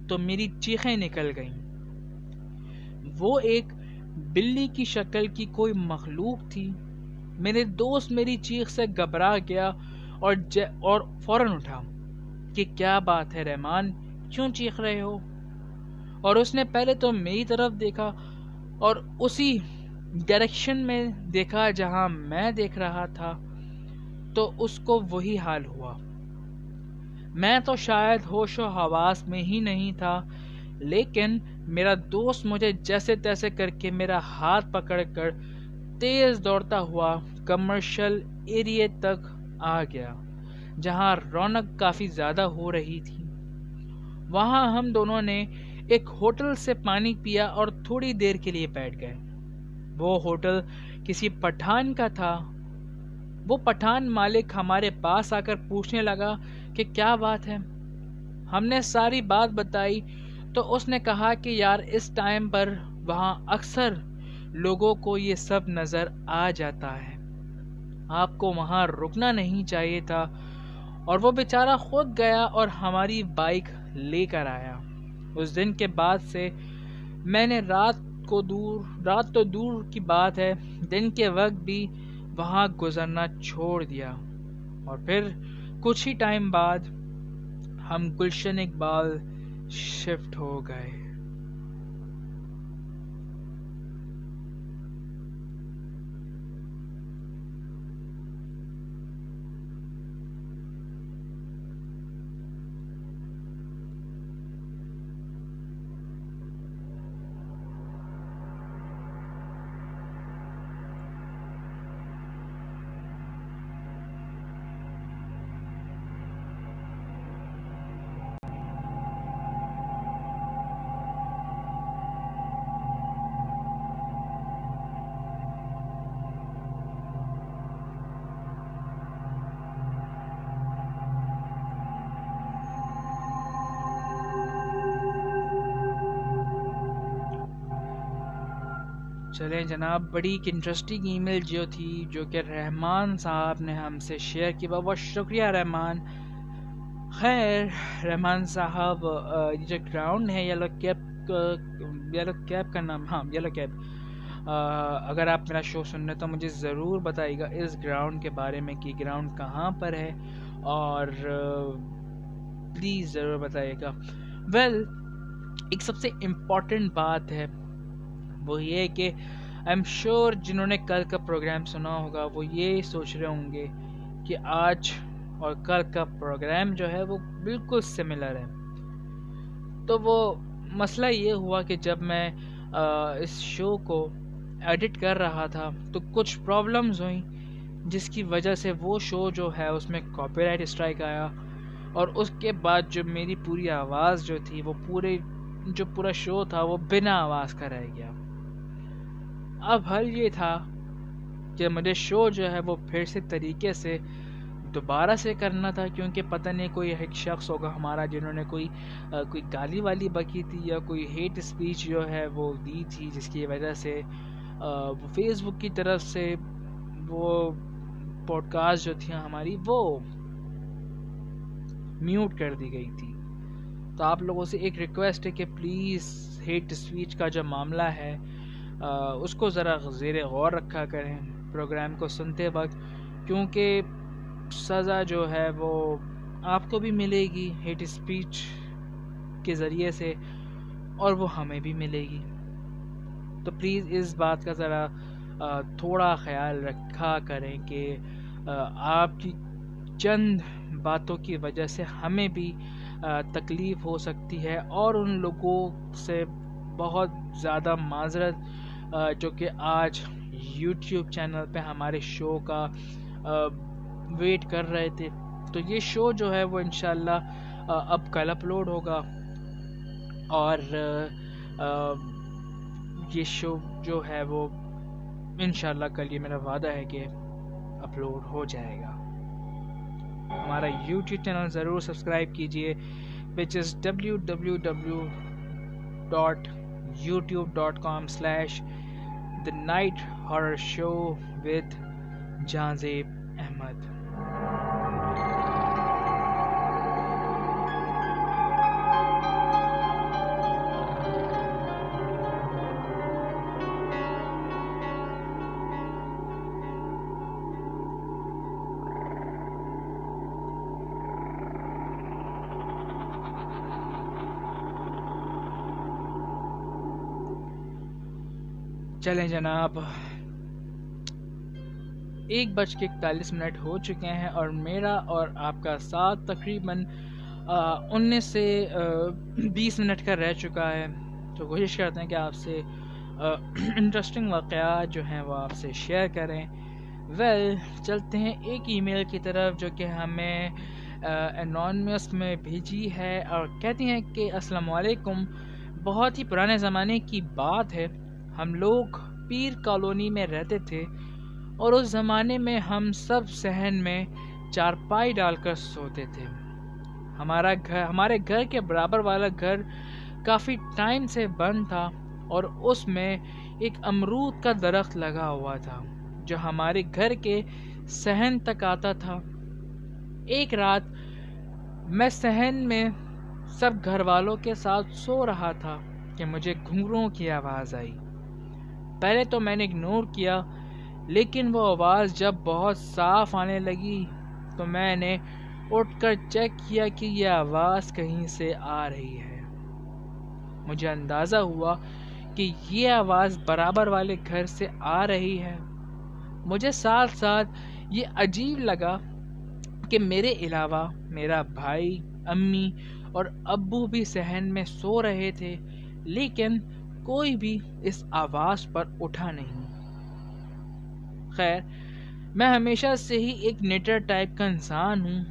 تو میری چیخیں نکل گئیں۔ وہ ایک بلی کی شکل کی کوئی مخلوق تھی۔ میرے دوست میری چیخ سے گھبرا گیا اور فوراً اٹھا کہ کیا بات ہے رحمان، کیوں چیخ رہے ہو؟ اور اس نے پہلے تو میری طرف دیکھا اور اسی ڈائریکشن میں دیکھا جہاں میں دیکھ رہا تھا تو اس کو وہی حال ہوا. میں تو شاید ہوش و حواس میں ہی نہیں تھا، لیکن میرا دوست مجھے جیسے تیسے کر کے میرا ہاتھ پکڑ کر تیز دوڑتا ہوا کمرشل ایریا تک آ گیا جہاں رونق کافی زیادہ ہو رہی تھی. وہاں ہم دونوں نے ایک ہوٹل سے پانی پیا اور تھوڑی دیر کے لیے بیٹھ گئے. وہ ہوٹل کسی پٹھان کا تھا. وہ پٹھان مالک ہمارے پاس آ کر پوچھنے لگا کہ کیا بات ہے. ہم نے ساری بات بتائی تو اس نے کہا کہ یار اس ٹائم پر وہاں اکثر لوگوں کو یہ سب نظر آ جاتا ہے، آپ کو وہاں رکنا نہیں چاہیے تھا. اور وہ بیچارہ خود گیا اور ہماری بائک لے کر آیا. اس دن کے بعد سے میں نے رات تو دور کی بات ہے، دن کے وقت بھی وہاں گزرنا چھوڑ دیا. اور پھر کچھ ہی ٹائم بعد ہم گلشن اقبال شفٹ ہو گئے. چلیں جناب، بڑی ایک انٹرسٹنگ ای میل جو کہ رحمان صاحب نے ہم سے شیئر کی. بہت بہت شکریہ رحمان. خیر رحمان صاحب، یہ جو گراؤنڈ ہے یلو کیب کا نام، ہاں یلو کیب، اگر آپ میرا شو سن رہے تو مجھے ضرور بتائیے گا اس گراؤنڈ کے بارے میں کہ گراؤنڈ کہاں پر ہے، اور پلیز ضرور بتائیے گا. ایک سب سے امپورٹنٹ بات ہے وہ یہ کہ آئی ایم شیور جنہوں نے کل کا پروگرام سنا ہوگا وہ یہ سوچ رہے ہوں گے کہ آج اور کل کا پروگرام جو ہے وہ بالکل سملر ہے. تو وہ مسئلہ یہ ہوا کہ جب میں اس شو کو ایڈٹ کر رہا تھا تو کچھ پرابلمز ہوئیں جس کی وجہ سے وہ شو جو ہے اس میں کاپی رائٹ اسٹرائک آیا، اور اس کے بعد جو میری پوری آواز جو تھی وہ پورا شو تھا وہ بنا آواز کا رہ گیا. اب حل یہ تھا کہ مجھے شو جو ہے وہ پھر سے طریقے سے دوبارہ سے کرنا تھا، کیونکہ پتہ نہیں کوئی ایک شخص ہوگا ہمارا جنہوں نے کوئی گالی والی بکی تھی یا کوئی ہیٹ اسپیچ جو ہے وہ دی تھی، جس کی وجہ سے فیس بک کی طرف سے وہ پوڈ کاسٹ جو تھی ہماری وہ میوٹ کر دی گئی تھی. تو آپ لوگوں سے ایک ریکویسٹ ہے کہ پلیز ہیٹ اسپیچ کا جو معاملہ ہے اس کو ذرا زیر غور رکھا کریں پروگرام کو سنتے وقت، کیونکہ سزا جو ہے وہ آپ کو بھی ملے گی ہیٹ اسپیچ کے ذریعے سے، اور وہ ہمیں بھی ملے گی. تو پلیز اس بات کا ذرا تھوڑا خیال رکھا کریں کہ آپ کی چند باتوں کی وجہ سے ہمیں بھی تکلیف ہو سکتی ہے، اور ان لوگوں سے بہت زیادہ معذرت جو کہ آج یوٹیوب چینل پہ ہمارے شو کا ویٹ کر رہے تھے. تو یہ شو جو ہے وہ انشاءاللہ اب کل اپلوڈ ہوگا، اور یہ شو جو ہے وہ انشاءاللہ کل، یہ میرا وعدہ ہے کہ اپلوڈ ہو جائے گا. ہمارا یوٹیوب چینل ضرور سبسکرائب کیجئے which is www.youtube.com/The Night Horror Show with Janzeb Ahmed. چلیں جناب، 1:41 ہو چکے ہیں اور میرا اور آپ کا ساتھ تقریباً 19 سے 20 منٹ کا رہ چکا ہے. تو کوشش کرتے ہیں کہ آپ سے انٹرسٹنگ واقعات جو ہیں وہ آپ سے شیئر کریں. چلتے ہیں ایک ای میل کی طرف جو کہ ہمیں انونیمس میں بھیجی ہے اور کہتی ہیں کہ السلام علیکم. بہت ہی پرانے زمانے کی بات ہے. ہم لوگ پیر کالونی میں رہتے تھے اور اس زمانے میں ہم سب صحن میں چارپائی ڈال کر سوتے تھے. ہمارے گھر کے برابر والا گھر کافی ٹائم سے بند تھا اور اس میں ایک امرود کا درخت لگا ہوا تھا جو ہمارے گھر کے صحن تک آتا تھا. ایک رات میں صحن میں سب گھر والوں کے ساتھ سو رہا تھا کہ مجھے گھنگروں کی آواز آئی. پہلے تو میں نے اگنور کیا، لیکن وہ آواز جب بہت صاف آنے لگی تو میں نے اٹھ کر چیک کیا کہ یہ آواز کہیں سے آ رہی ہے. مجھے اندازہ ہوا کہ یہ آواز برابر والے گھر سے آ رہی ہے. مجھے ساتھ ساتھ یہ عجیب لگا کہ میرے علاوہ میرا بھائی، امی اور ابو بھی صحن میں سو رہے تھے، لیکن کوئی بھی اس آواز پر اٹھا نہیں. خیر، میں ہمیشہ سے ہی ایک نیٹر ٹائپ کا انسان ہوں،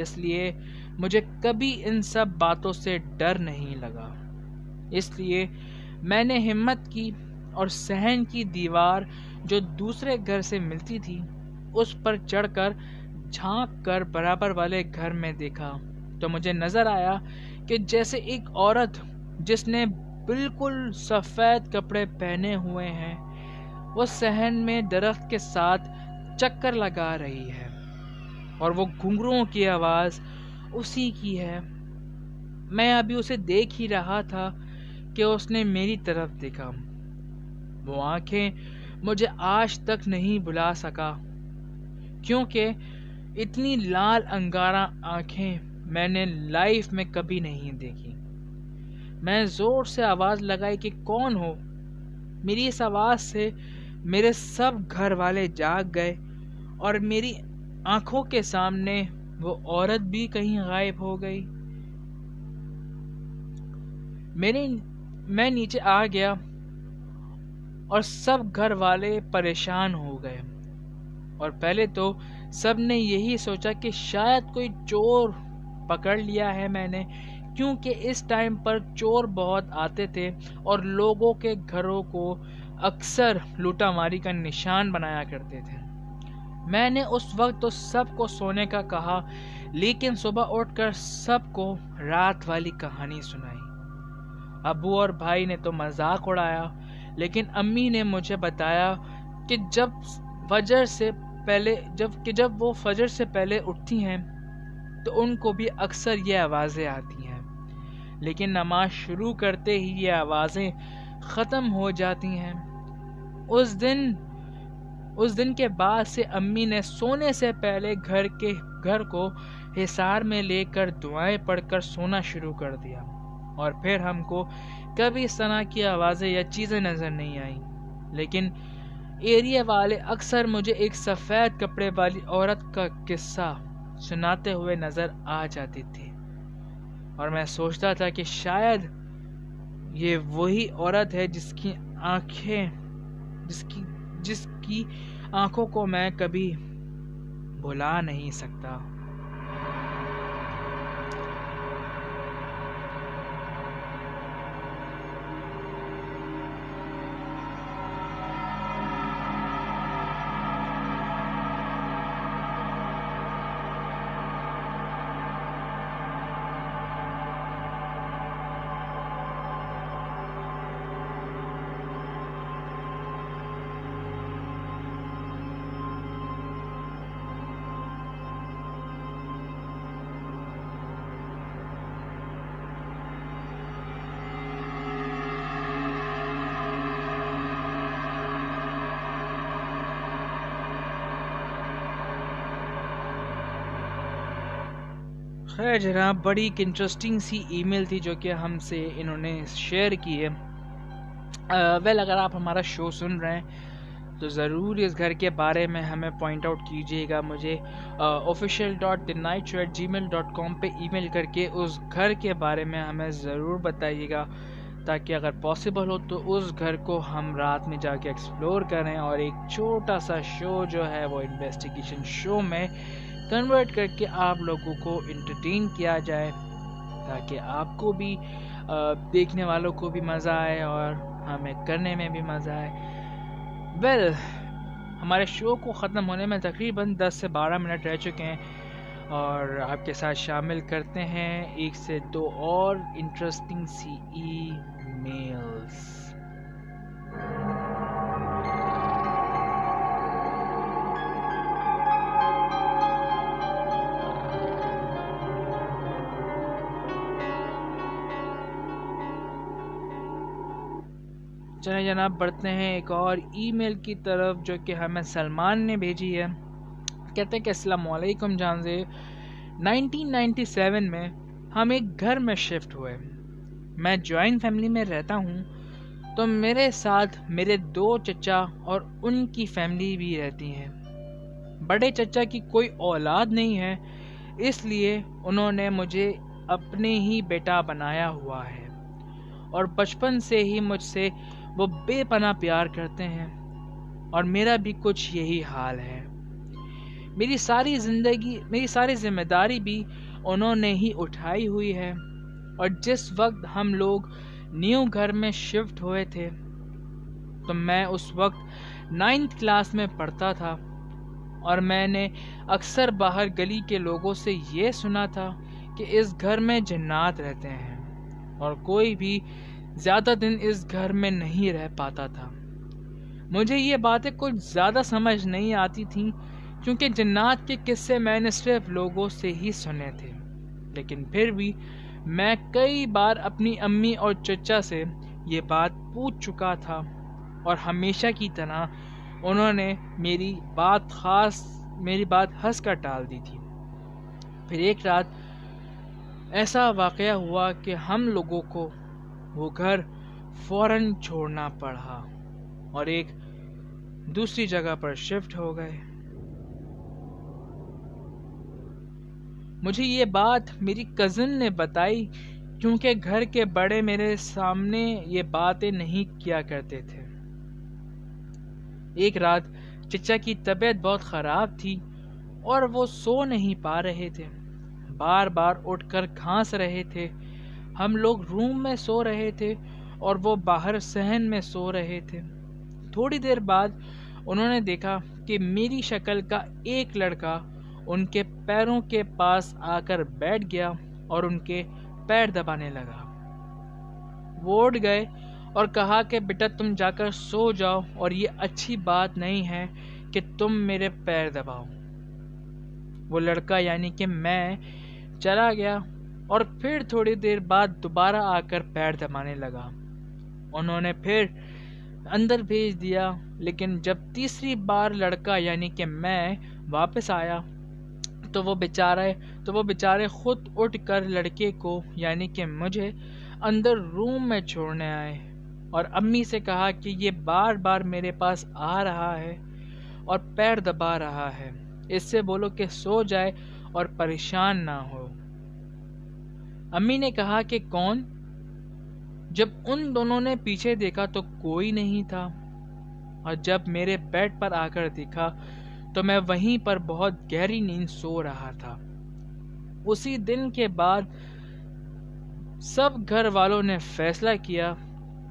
اس لیے مجھے کبھی ان سب باتوں سے ڈر نہیں لگا. اس لیے میں نے ہمت کی اور صحن کی دیوار جو دوسرے گھر سے ملتی تھی اس پر چڑھ کر جھانک کر برابر والے گھر میں دیکھا تو مجھے نظر آیا کہ جیسے ایک عورت جس نے بالکل سفید کپڑے پہنے ہوئے ہیں وہ صحن میں درخت کے ساتھ چکر لگا رہی ہے اور وہ گھنگروں کی آواز اسی کی ہے. میں ابھی اسے دیکھ ہی رہا تھا کہ اس نے میری طرف دیکھا. وہ آنکھیں مجھے آج تک نہیں بھلا سکا کیونکہ اتنی لال انگارہ آنکھیں میں نے لائف میں کبھی نہیں دیکھی. میں زور سے آواز لگائی کہ کون ہو. میری اس آواز سے میرے سب گھر والے جاگ گئے اور میری آنکھوں کے سامنے وہ عورت بھی کہیں غائب ہو گئی. میں نیچے آ گیا اور سب گھر والے پریشان ہو گئے اور پہلے تو سب نے یہی سوچا کہ شاید کوئی چور پکڑ لیا ہے میں نے، کیونکہ اس ٹائم پر چور بہت آتے تھے اور لوگوں کے گھروں کو اکثر لوٹا ماری کا نشان بنایا کرتے تھے. میں نے اس وقت تو سب کو سونے کا کہا، لیکن صبح اٹھ کر سب کو رات والی کہانی سنائی. ابو اور بھائی نے تو مذاق اڑایا، لیکن امی نے مجھے بتایا کہ جب وہ فجر سے پہلے اٹھتی ہیں تو ان کو بھی اکثر یہ آوازیں آتی ہیں، لیکن نماز شروع کرتے ہی یہ آوازیں ختم ہو جاتی ہیں. اس دن کے بعد سے امی نے سونے سے پہلے گھر کو حصار میں لے کر دعائیں پڑھ کر سونا شروع کر دیا اور پھر ہم کو کبھی اس طرح کی آوازیں یا چیزیں نظر نہیں آئیں. لیکن ایریا والے اکثر مجھے ایک سفید کپڑے والی عورت کا قصہ سناتے ہوئے نظر آ جاتی تھی اور میں سوچتا تھا کہ شاید یہ وہی عورت ہے جس کی آنکھوں کو میں کبھی بھلا نہیں سکتا. خیر جناب، بڑی ایک انٹرسٹنگ سی ای میل تھی جو کہ ہم سے انہوں نے شیئر کی ہے. اگر آپ ہمارا شو سن رہے ہیں تو ضرور اس گھر کے بارے میں ہمیں پوائنٹ آؤٹ کیجیے گا. مجھے official.thenightshow@gmail.com پہ ای میل کر کے اس گھر کے بارے میں ہمیں ضرور بتائیے گا، تاکہ اگر پاسبل ہو تو اس گھر کو ہم رات میں جا کے ایکسپلور کریں اور ایک چھوٹا سا شو جو ہے وہ انویسٹیگیشن شو میں کنورٹ کر کے آپ لوگوں کو انٹرٹین کیا جائے، تاکہ آپ کو بھی دیکھنے والوں کو بھی مزہ آئے اور ہمیں کرنے میں بھی مزہ آئے. ہمارے شو کو ختم ہونے میں تقریباً 10 سے 12 منٹ رہ چکے ہیں، اور آپ کے ساتھ شامل کرتے ہیں 1 سے 2 اور انٹرسٹنگ سی ای میلز. چلیں جناب، بڑھتے ہیں ایک اور ای میل کی طرف جو کہ ہمیں سلمان نے بھیجی ہے. کہتے ہیں کہ السلام علیکم جان سے 1997 میں ہم ایک گھر میں شفٹ ہوئے. میں جوائنٹ فیملی میں رہتا ہوں، تو میرے ساتھ میرے 2 چچا اور ان کی فیملی بھی رہتی ہیں. بڑے چچا کی کوئی اولاد نہیں ہے، اس لیے انہوں نے مجھے اپنے ہی بیٹا بنایا ہوا ہے، اور بچپن سے ہی مجھ سے وہ بے پناہ پیار کرتے ہیں، اور میرا بھی کچھ یہی حال ہے. میری ساری ذمہ داری بھی انہوں نے ہی اٹھائی ہوئی ہے. اور جس وقت ہم لوگ نیو گھر میں شفٹ ہوئے تھے تو میں اس وقت 9th کلاس میں پڑھتا تھا، اور میں نے اکثر باہر گلی کے لوگوں سے یہ سنا تھا کہ اس گھر میں جنات رہتے ہیں، اور کوئی بھی زیادہ دن اس گھر میں نہیں رہ پاتا تھا. مجھے یہ باتیں کچھ زیادہ سمجھ نہیں آتی تھیں، کیونکہ جنات کے قصے میں نے صرف لوگوں سے ہی سنے تھے. لیکن پھر بھی میں کئی بار اپنی امی اور چچا سے یہ بات پوچھ چکا تھا، اور ہمیشہ کی طرح انہوں نے میری بات ہنس کر ٹال دی تھی. پھر ایک رات ایسا واقعہ ہوا کہ ہم لوگوں کو وہ گھر فوراً چھوڑنا پڑا اور ایک دوسری جگہ پر شفٹ ہو گئے. مجھے یہ بات میری کزن نے بتائی، کیونکہ گھر کے بڑے میرے سامنے یہ باتیں نہیں کیا کرتے تھے. ایک رات چچا کی طبیعت بہت خراب تھی اور وہ سو نہیں پا رہے تھے، بار بار اٹھ کر کھانس رہے تھے. ہم لوگ روم میں سو رہے تھے اور وہ باہر صحن میں سو رہے تھے. تھوڑی دیر بعد انہوں نے دیکھا کہ میری شکل کا ایک لڑکا ان کے پیروں کے پاس آ کر بیٹھ گیا اور ان کے پیر دبانے لگا. وہ اٹھ گئے اور کہا کہ بیٹا تم جا کر سو جاؤ، اور یہ اچھی بات نہیں ہے کہ تم میرے پیر دباؤ. وہ لڑکا یعنی کہ میں چلا گیا، اور پھر تھوڑی دیر بعد دوبارہ آ کر پیر دبانے لگا. انہوں نے پھر اندر بھیج دیا، لیکن جب تیسری بار لڑکا یعنی کہ میں واپس آیا تو وہ بیچارے خود اٹھ کر لڑکے کو یعنی کہ مجھے اندر روم میں چھوڑنے آئے، اور امی سے کہا کہ یہ بار بار میرے پاس آ رہا ہے اور پیر دبا رہا ہے، اس سے بولو کہ سو جائے اور پریشان نہ ہو. امی نے کہا کہ کون؟ جب ان دونوں نے پیچھے دیکھا تو کوئی نہیں تھا، اور جب میرے بیڈ پر آ کر دیکھا تو میں وہیں پر بہت گہری نیند سو رہا تھا. اسی دن کے بعد سب گھر والوں نے فیصلہ کیا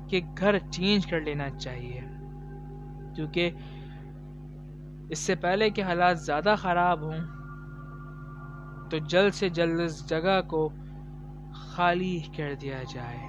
کہ گھر چینج کر لینا چاہیے، کیونکہ اس سے پہلے کہ حالات زیادہ خراب ہوں تو جلد سے جلد اس جگہ کو خالی کر دیا جائے.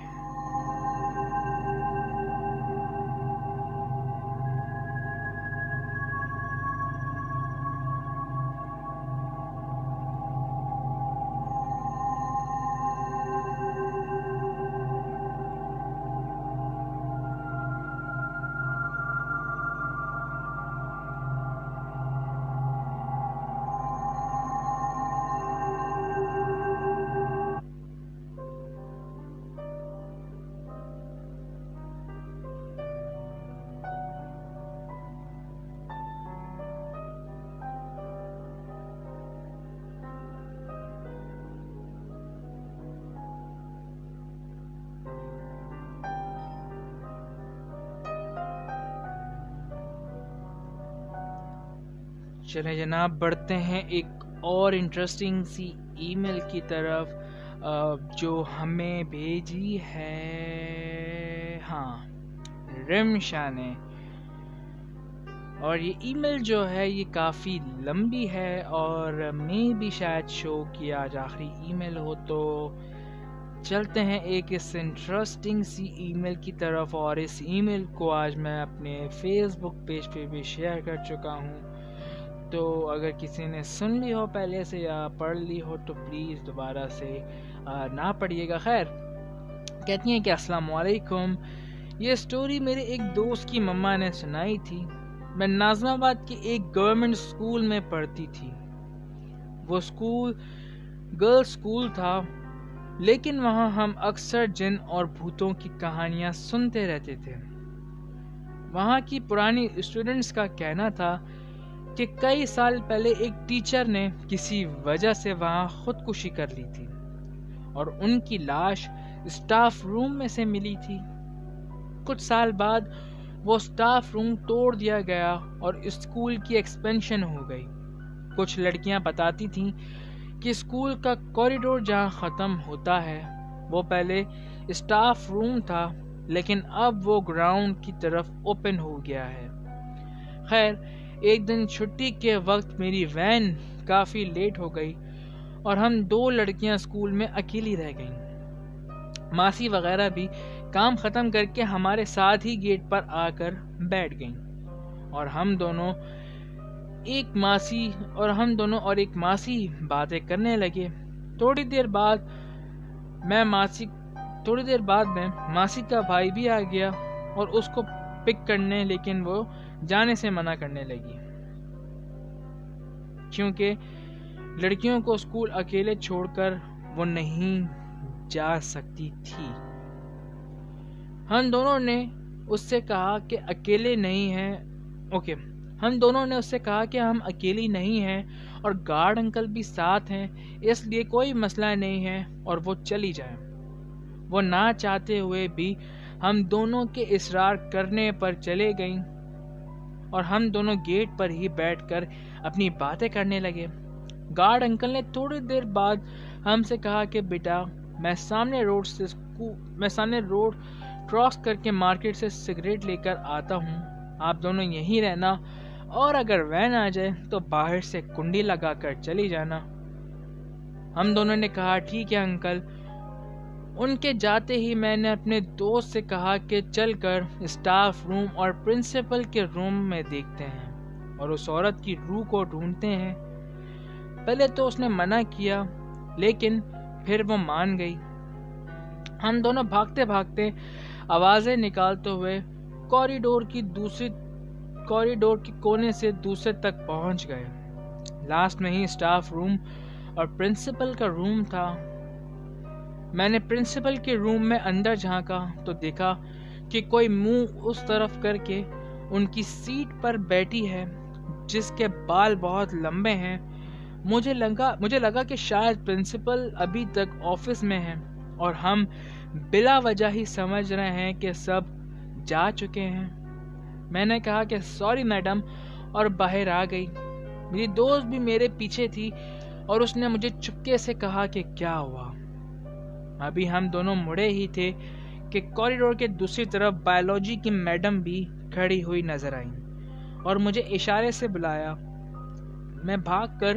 چلیں جناب بڑھتے ہیں ایک اور انٹرسٹنگ سی ای میل کی طرف جو ہمیں بھیجی ہے رمشا نے. اور یہ ای میل جو ہے یہ کافی لمبی ہے اور میں بھی شاید شو کی آج آخری ای میل ہو. تو چلتے ہیں ایک اس انٹرسٹنگ سی ای میل کی طرف. اور اس ای میل کو آج میں اپنے فیس بک پیج پہ بھی شیئر کر چکا ہوں, تو اگر کسی نے سن لی ہو پہلے سے یا پڑھ لی ہو تو پلیز دوبارہ سے نہ پڑھیے گا. خیر, کہتی ہیں کہ السلام علیکم. یہ سٹوری میرے ایک دوست کی مما نے سنائی تھی. میں ناظم آباد کے ایک گورنمنٹ سکول میں پڑھتی تھی. وہ سکول گرلز سکول تھا, لیکن وہاں ہم اکثر جن اور بھوتوں کی کہانیاں سنتے رہتے تھے. وہاں کی پرانی اسٹوڈنٹس کا کہنا تھا کہ کئی سال پہلے ایک ٹیچر نے کسی وجہ سے وہاں خودکشی کر لی تھی اور ان کی لاش اسٹاف روم میں سے ملی تھی. کچھ سال بعد وہ اسٹاف روم توڑ دیا گیا اور اسکول کی ایکسپینشن ہو گئی. کچھ لڑکیاں بتاتی تھیں کہ اسکول کا کوریڈور جہاں ختم ہوتا ہے وہ پہلے اسٹاف روم تھا, لیکن اب وہ گراؤنڈ کی طرف اوپن ہو گیا ہے. خیر, ایک دن چھٹی کے وقت میری وین کافی لیٹ ہو گئی اور ہم 2 لڑکیاں اسکول میں اکیلی رہ گئیں. ماسی وغیرہ بھی کام ختم کر کے ہمارے ساتھ ہی گیٹ پر آ کر بیٹھ گئیں اور ہم دونوں اور ایک ماسی باتیں کرنے لگے. تھوڑی دیر بعد میں ماسی کا بھائی بھی آ گیا اور اس کو پک کرنے, لیکن وہ جانے سے منع کرنے لگی کیونکہ لڑکیوں کو اسکول اکیلے چھوڑ کر وہ نہیں جا سکتی تھی. ہم دونوں نے اس سے کہا کہ ہم اکیلی نہیں ہیں اور گارڈ انکل بھی ساتھ ہیں, اس لیے کوئی مسئلہ نہیں ہے اور وہ چلی جائیں. وہ نہ چاہتے ہوئے بھی ہم دونوں کے اصرار کرنے پر چلے گئیں اور ہم دونوں گیٹ پر ہی بیٹھ کر اپنی باتیں کرنے لگے. گارڈ انکل نے تھوڑی دیر بعد ہم سے کہا کہ بیٹا, میں سامنے روڈ کراس کر کے مارکیٹ سے سگریٹ لے کر آتا ہوں, آپ دونوں یہیں رہنا اور اگر وین آ جائے تو باہر سے کنڈی لگا کر چلی جانا. ہم دونوں نے کہا ٹھیک ہے انکل. ان کے جاتے ہی میں نے اپنے دوست سے کہا کہ چل کر اسٹاف روم اور پرنسپل کے روم میں دیکھتے ہیں اور اس عورت کی روح کو ڈھونڈتے ہیں. پہلے تو اس نے منع کیا, لیکن پھر وہ مان گئی. ہم دونوں بھاگتے بھاگتے آوازیں نکالتے ہوئے کوریڈور کی کونے سے دوسرے تک پہنچ گئے. لاسٹ میں ہی اسٹاف روم اور پرنسپل کا روم تھا. میں نے پرنسپل کے روم میں اندر جھانکا تو دیکھا کہ کوئی منہ اس طرف کر کے ان کی سیٹ پر بیٹھی ہے جس کے بال بہت لمبے ہیں. مجھے لگا کہ شاید پرنسپل ابھی تک آفس میں ہیں اور ہم بلا وجہ ہی سمجھ رہے ہیں کہ سب جا چکے ہیں. میں نے کہا کہ سوری میڈم اور باہر آ گئی. میری دوست بھی میرے پیچھے تھی اور اس نے مجھے چپکے سے کہا کہ کیا ہوا. ابھی ہم دونوں مڑے ہی تھے کہ کوریڈور کے دوسری طرف بایولوجی کی میڈم بھی کھڑی ہوئی نظر آئیں اور مجھے اشارے سے بلایا. میں بھاگ کر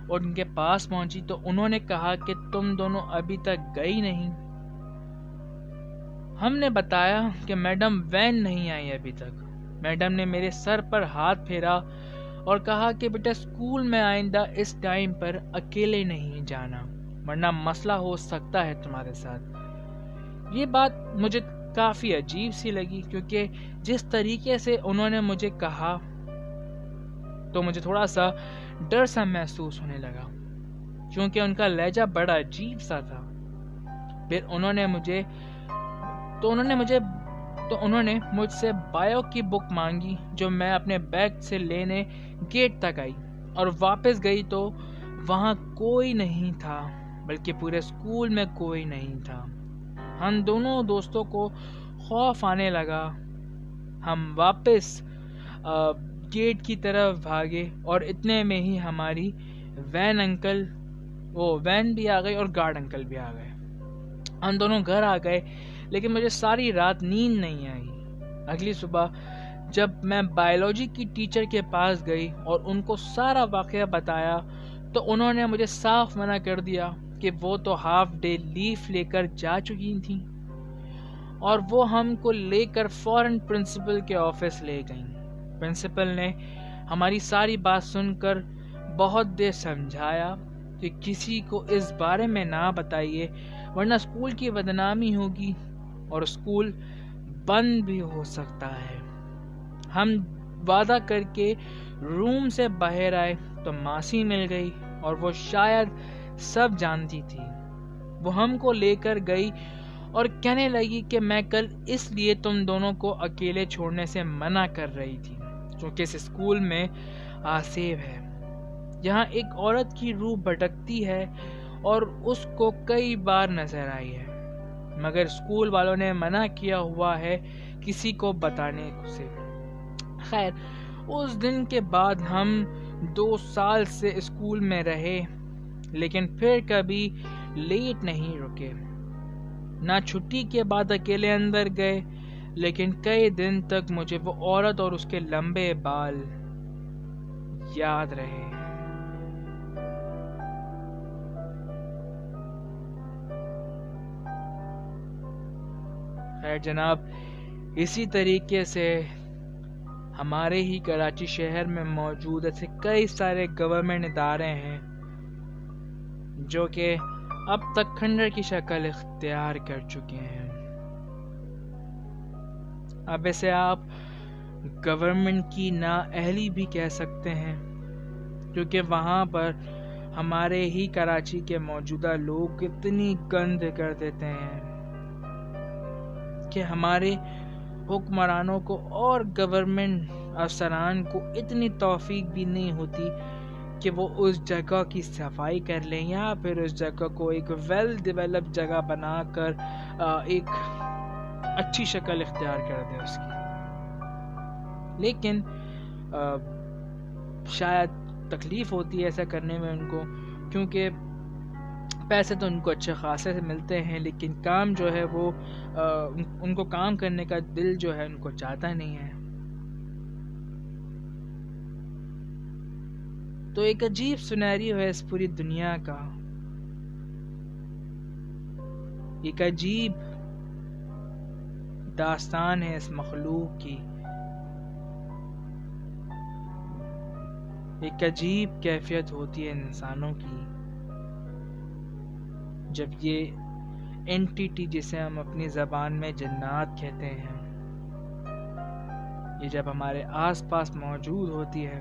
ان کے پاس پہنچی تو انہوں نے کہا کہ تم دونوں ابھی تک گئی نہیں. ہم نے بتایا کہ میڈم وین نہیں آئی ابھی تک. میڈم نے میرے سر پر ہاتھ پھیرا اور کہا کہ بیٹا اسکول میں آئندہ اس ٹائم پر اکیلے نہیں جانا ورنہ مسئلہ ہو سکتا ہے تمہارے ساتھ. یہ بات مجھے کافی عجیب سی لگی کیونکہ جس طریقے سے انہوں نے مجھے کہا تو مجھے تھوڑا سا ڈر سا محسوس ہونے لگا کیونکہ ان کا لہجہ بڑا عجیب سا تھا. پھر انہوں نے مجھ سے بایو کی بک مانگی جو میں اپنے بیگ سے لینے گیٹ تک آئی اور واپس گئی تو وہاں کوئی نہیں تھا, بلکہ پورے اسکول میں کوئی نہیں تھا. ہم دونوں دوستوں کو خوف آنے لگا. ہم واپس گیٹ کی طرف بھاگے اور اتنے میں ہی ہماری وین بھی آ گئی اور گارڈ انکل بھی آ گئے. ہم دونوں گھر آ گئے لیکن مجھے ساری رات نیند نہیں آئی. اگلی صبح جب میں بایولوجی کی ٹیچر کے پاس گئی اور ان کو سارا واقعہ بتایا تو انہوں نے مجھے صاف منع کر دیا کہ وہ تو ہاف ڈے لیف لے کر جا چکی تھیں اور وہ ہم کو لے کر فوراً پرنسپل کے آفس لے گئیں. پرنسپل نے ہماری ساری بات سن کر بہت دیر سمجھایا کہ کسی کو اس بارے میں نہ بتائیے ورنہ اسکول کی بدنامی ہوگی اور اسکول بند بھی ہو سکتا ہے. ہم وعدہ کر کے روم سے باہر آئے تو ماسی مل گئی اور وہ شاید سب جانتی تھی. وہ ہم کو لے کر گئی اور کہنے لگی کہ میں کل اس لیے تم دونوں کو اکیلے چھوڑنے سے منع کر رہی تھی کیونکہ اس اسکول میں آصف ہے. یہاں ایک عورت کی روح بھٹکتی ہے اور اس کو کئی بار نظر آئی ہے مگر اسکول والوں نے منع کیا ہوا ہے کسی کو بتانے سے. خیر اس دن کے بعد ہم 2 سال سے اسکول میں رہے لیکن پھر کبھی لیٹ نہیں رکے. نہ چھٹی کے بعد اکیلے اندر گئے لیکن کئی دن تک مجھے وہ عورت اور اس کے لمبے بال یاد رہے. خیر جناب، اسی طریقے سے ہمارے ہی کراچی شہر میں موجود ایسے کئی سارے گورنمنٹ ادارے ہیں جو کہ اب تک کھنڈر کی شکل اختیار کر چکے ہیں. اب اسے آپ گورنمنٹ کی نااہلی بھی کہہ سکتے ہیں کیونکہ وہاں پر ہمارے ہی کراچی کے موجودہ لوگ اتنی گند کر دیتے ہیں کہ ہمارے حکمرانوں کو اور گورنمنٹ افسران کو اتنی توفیق بھی نہیں ہوتی کہ وہ اس جگہ کی صفائی کر لیں یا پھر اس جگہ کو ایک ویل ڈیولپ جگہ بنا کر ایک اچھی شکل اختیار کر دیں اس کی. لیکن شاید تکلیف ہوتی ہے ایسا کرنے میں ان کو کیونکہ پیسے تو ان کو اچھے خاصے سے ملتے ہیں لیکن کام جو ہے وہ ان کو کام کرنے کا دل جو ہے ان کو چاہتا نہیں ہے. تو ایک عجیب سنیریو ہے اس پوری دنیا کا، ایک عجیب داستان ہے اس مخلوق کی، ایک عجیب کیفیت ہوتی ہے انسانوں کی جب یہ اینٹیٹی جسے ہم اپنی زبان میں جنات کہتے ہیں یہ جب ہمارے آس پاس موجود ہوتی ہے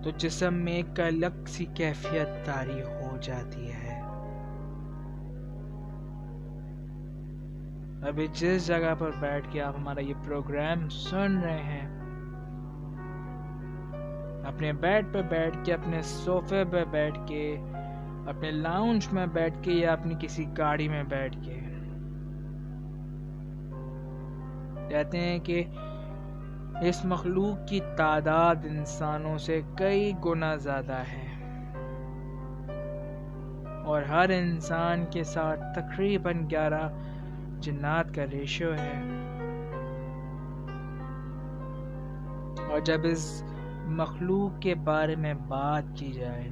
تو جسم میں ایک الگ سی کیفیت طاری ہو جاتی ہے. ابھی جس جگہ پر بیٹھ کے آپ ہمارا یہ پروگرام سن رہے ہیں، اپنے بیڈ پہ بیٹھ کے، اپنے صوفے پہ بیٹھ کے، اپنے لاؤنج میں بیٹھ کے یا اپنی کسی گاڑی میں بیٹھ کے، کہتے ہیں کہ اس مخلوق کی تعداد انسانوں سے کئی گنا زیادہ ہے اور ہر انسان کے ساتھ تقریباً 11 جنات کا ریشو ہے. اور جب اس مخلوق کے بارے میں بات کی جائے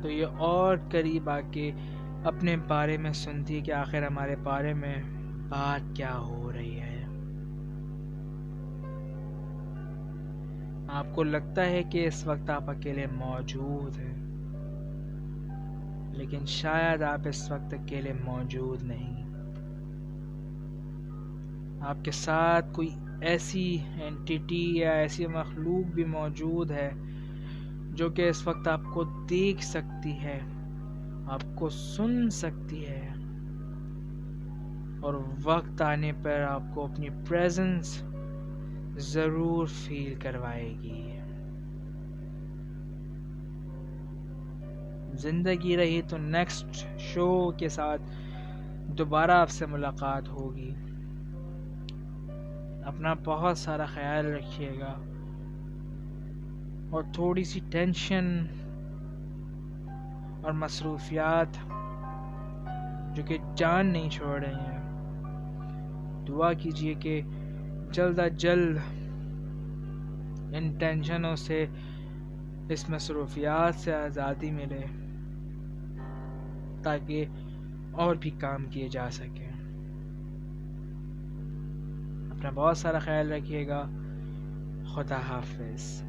تو یہ اور قریب آ کے اپنے بارے میں سنتی ہے کہ آخر ہمارے بارے میں بات کیا ہو رہی ہے. آپ کو لگتا ہے کہ اس وقت آپ اکیلے موجود ہیں لیکن شاید آپ اس وقت اکیلے موجود نہیں. آپ کے ساتھ کوئی ایسی اینٹیٹی یا ایسی مخلوق بھی موجود ہے جو کہ اس وقت آپ کو دیکھ سکتی ہے، آپ کو سن سکتی ہے اور وقت آنے پر آپ کو اپنی پریزنس ضرور فیل کروائے گی. زندگی رہی تو نیکسٹ شو کے ساتھ دوبارہ آپ سے ملاقات ہوگی. اپنا بہت سارا خیال رکھیے گا، اور تھوڑی سی ٹینشن اور مصروفیات جو کہ جان نہیں چھوڑ رہی ہیں، دعا کیجیے کہ جلد از جلد ان ٹینشنوں سے، اس مصروفیات سے آزادی ملے، تاکہ اور بھی کام کیے جا سکیں۔ اپنا بہت سارا خیال رکھیے گا۔ خدا حافظ۔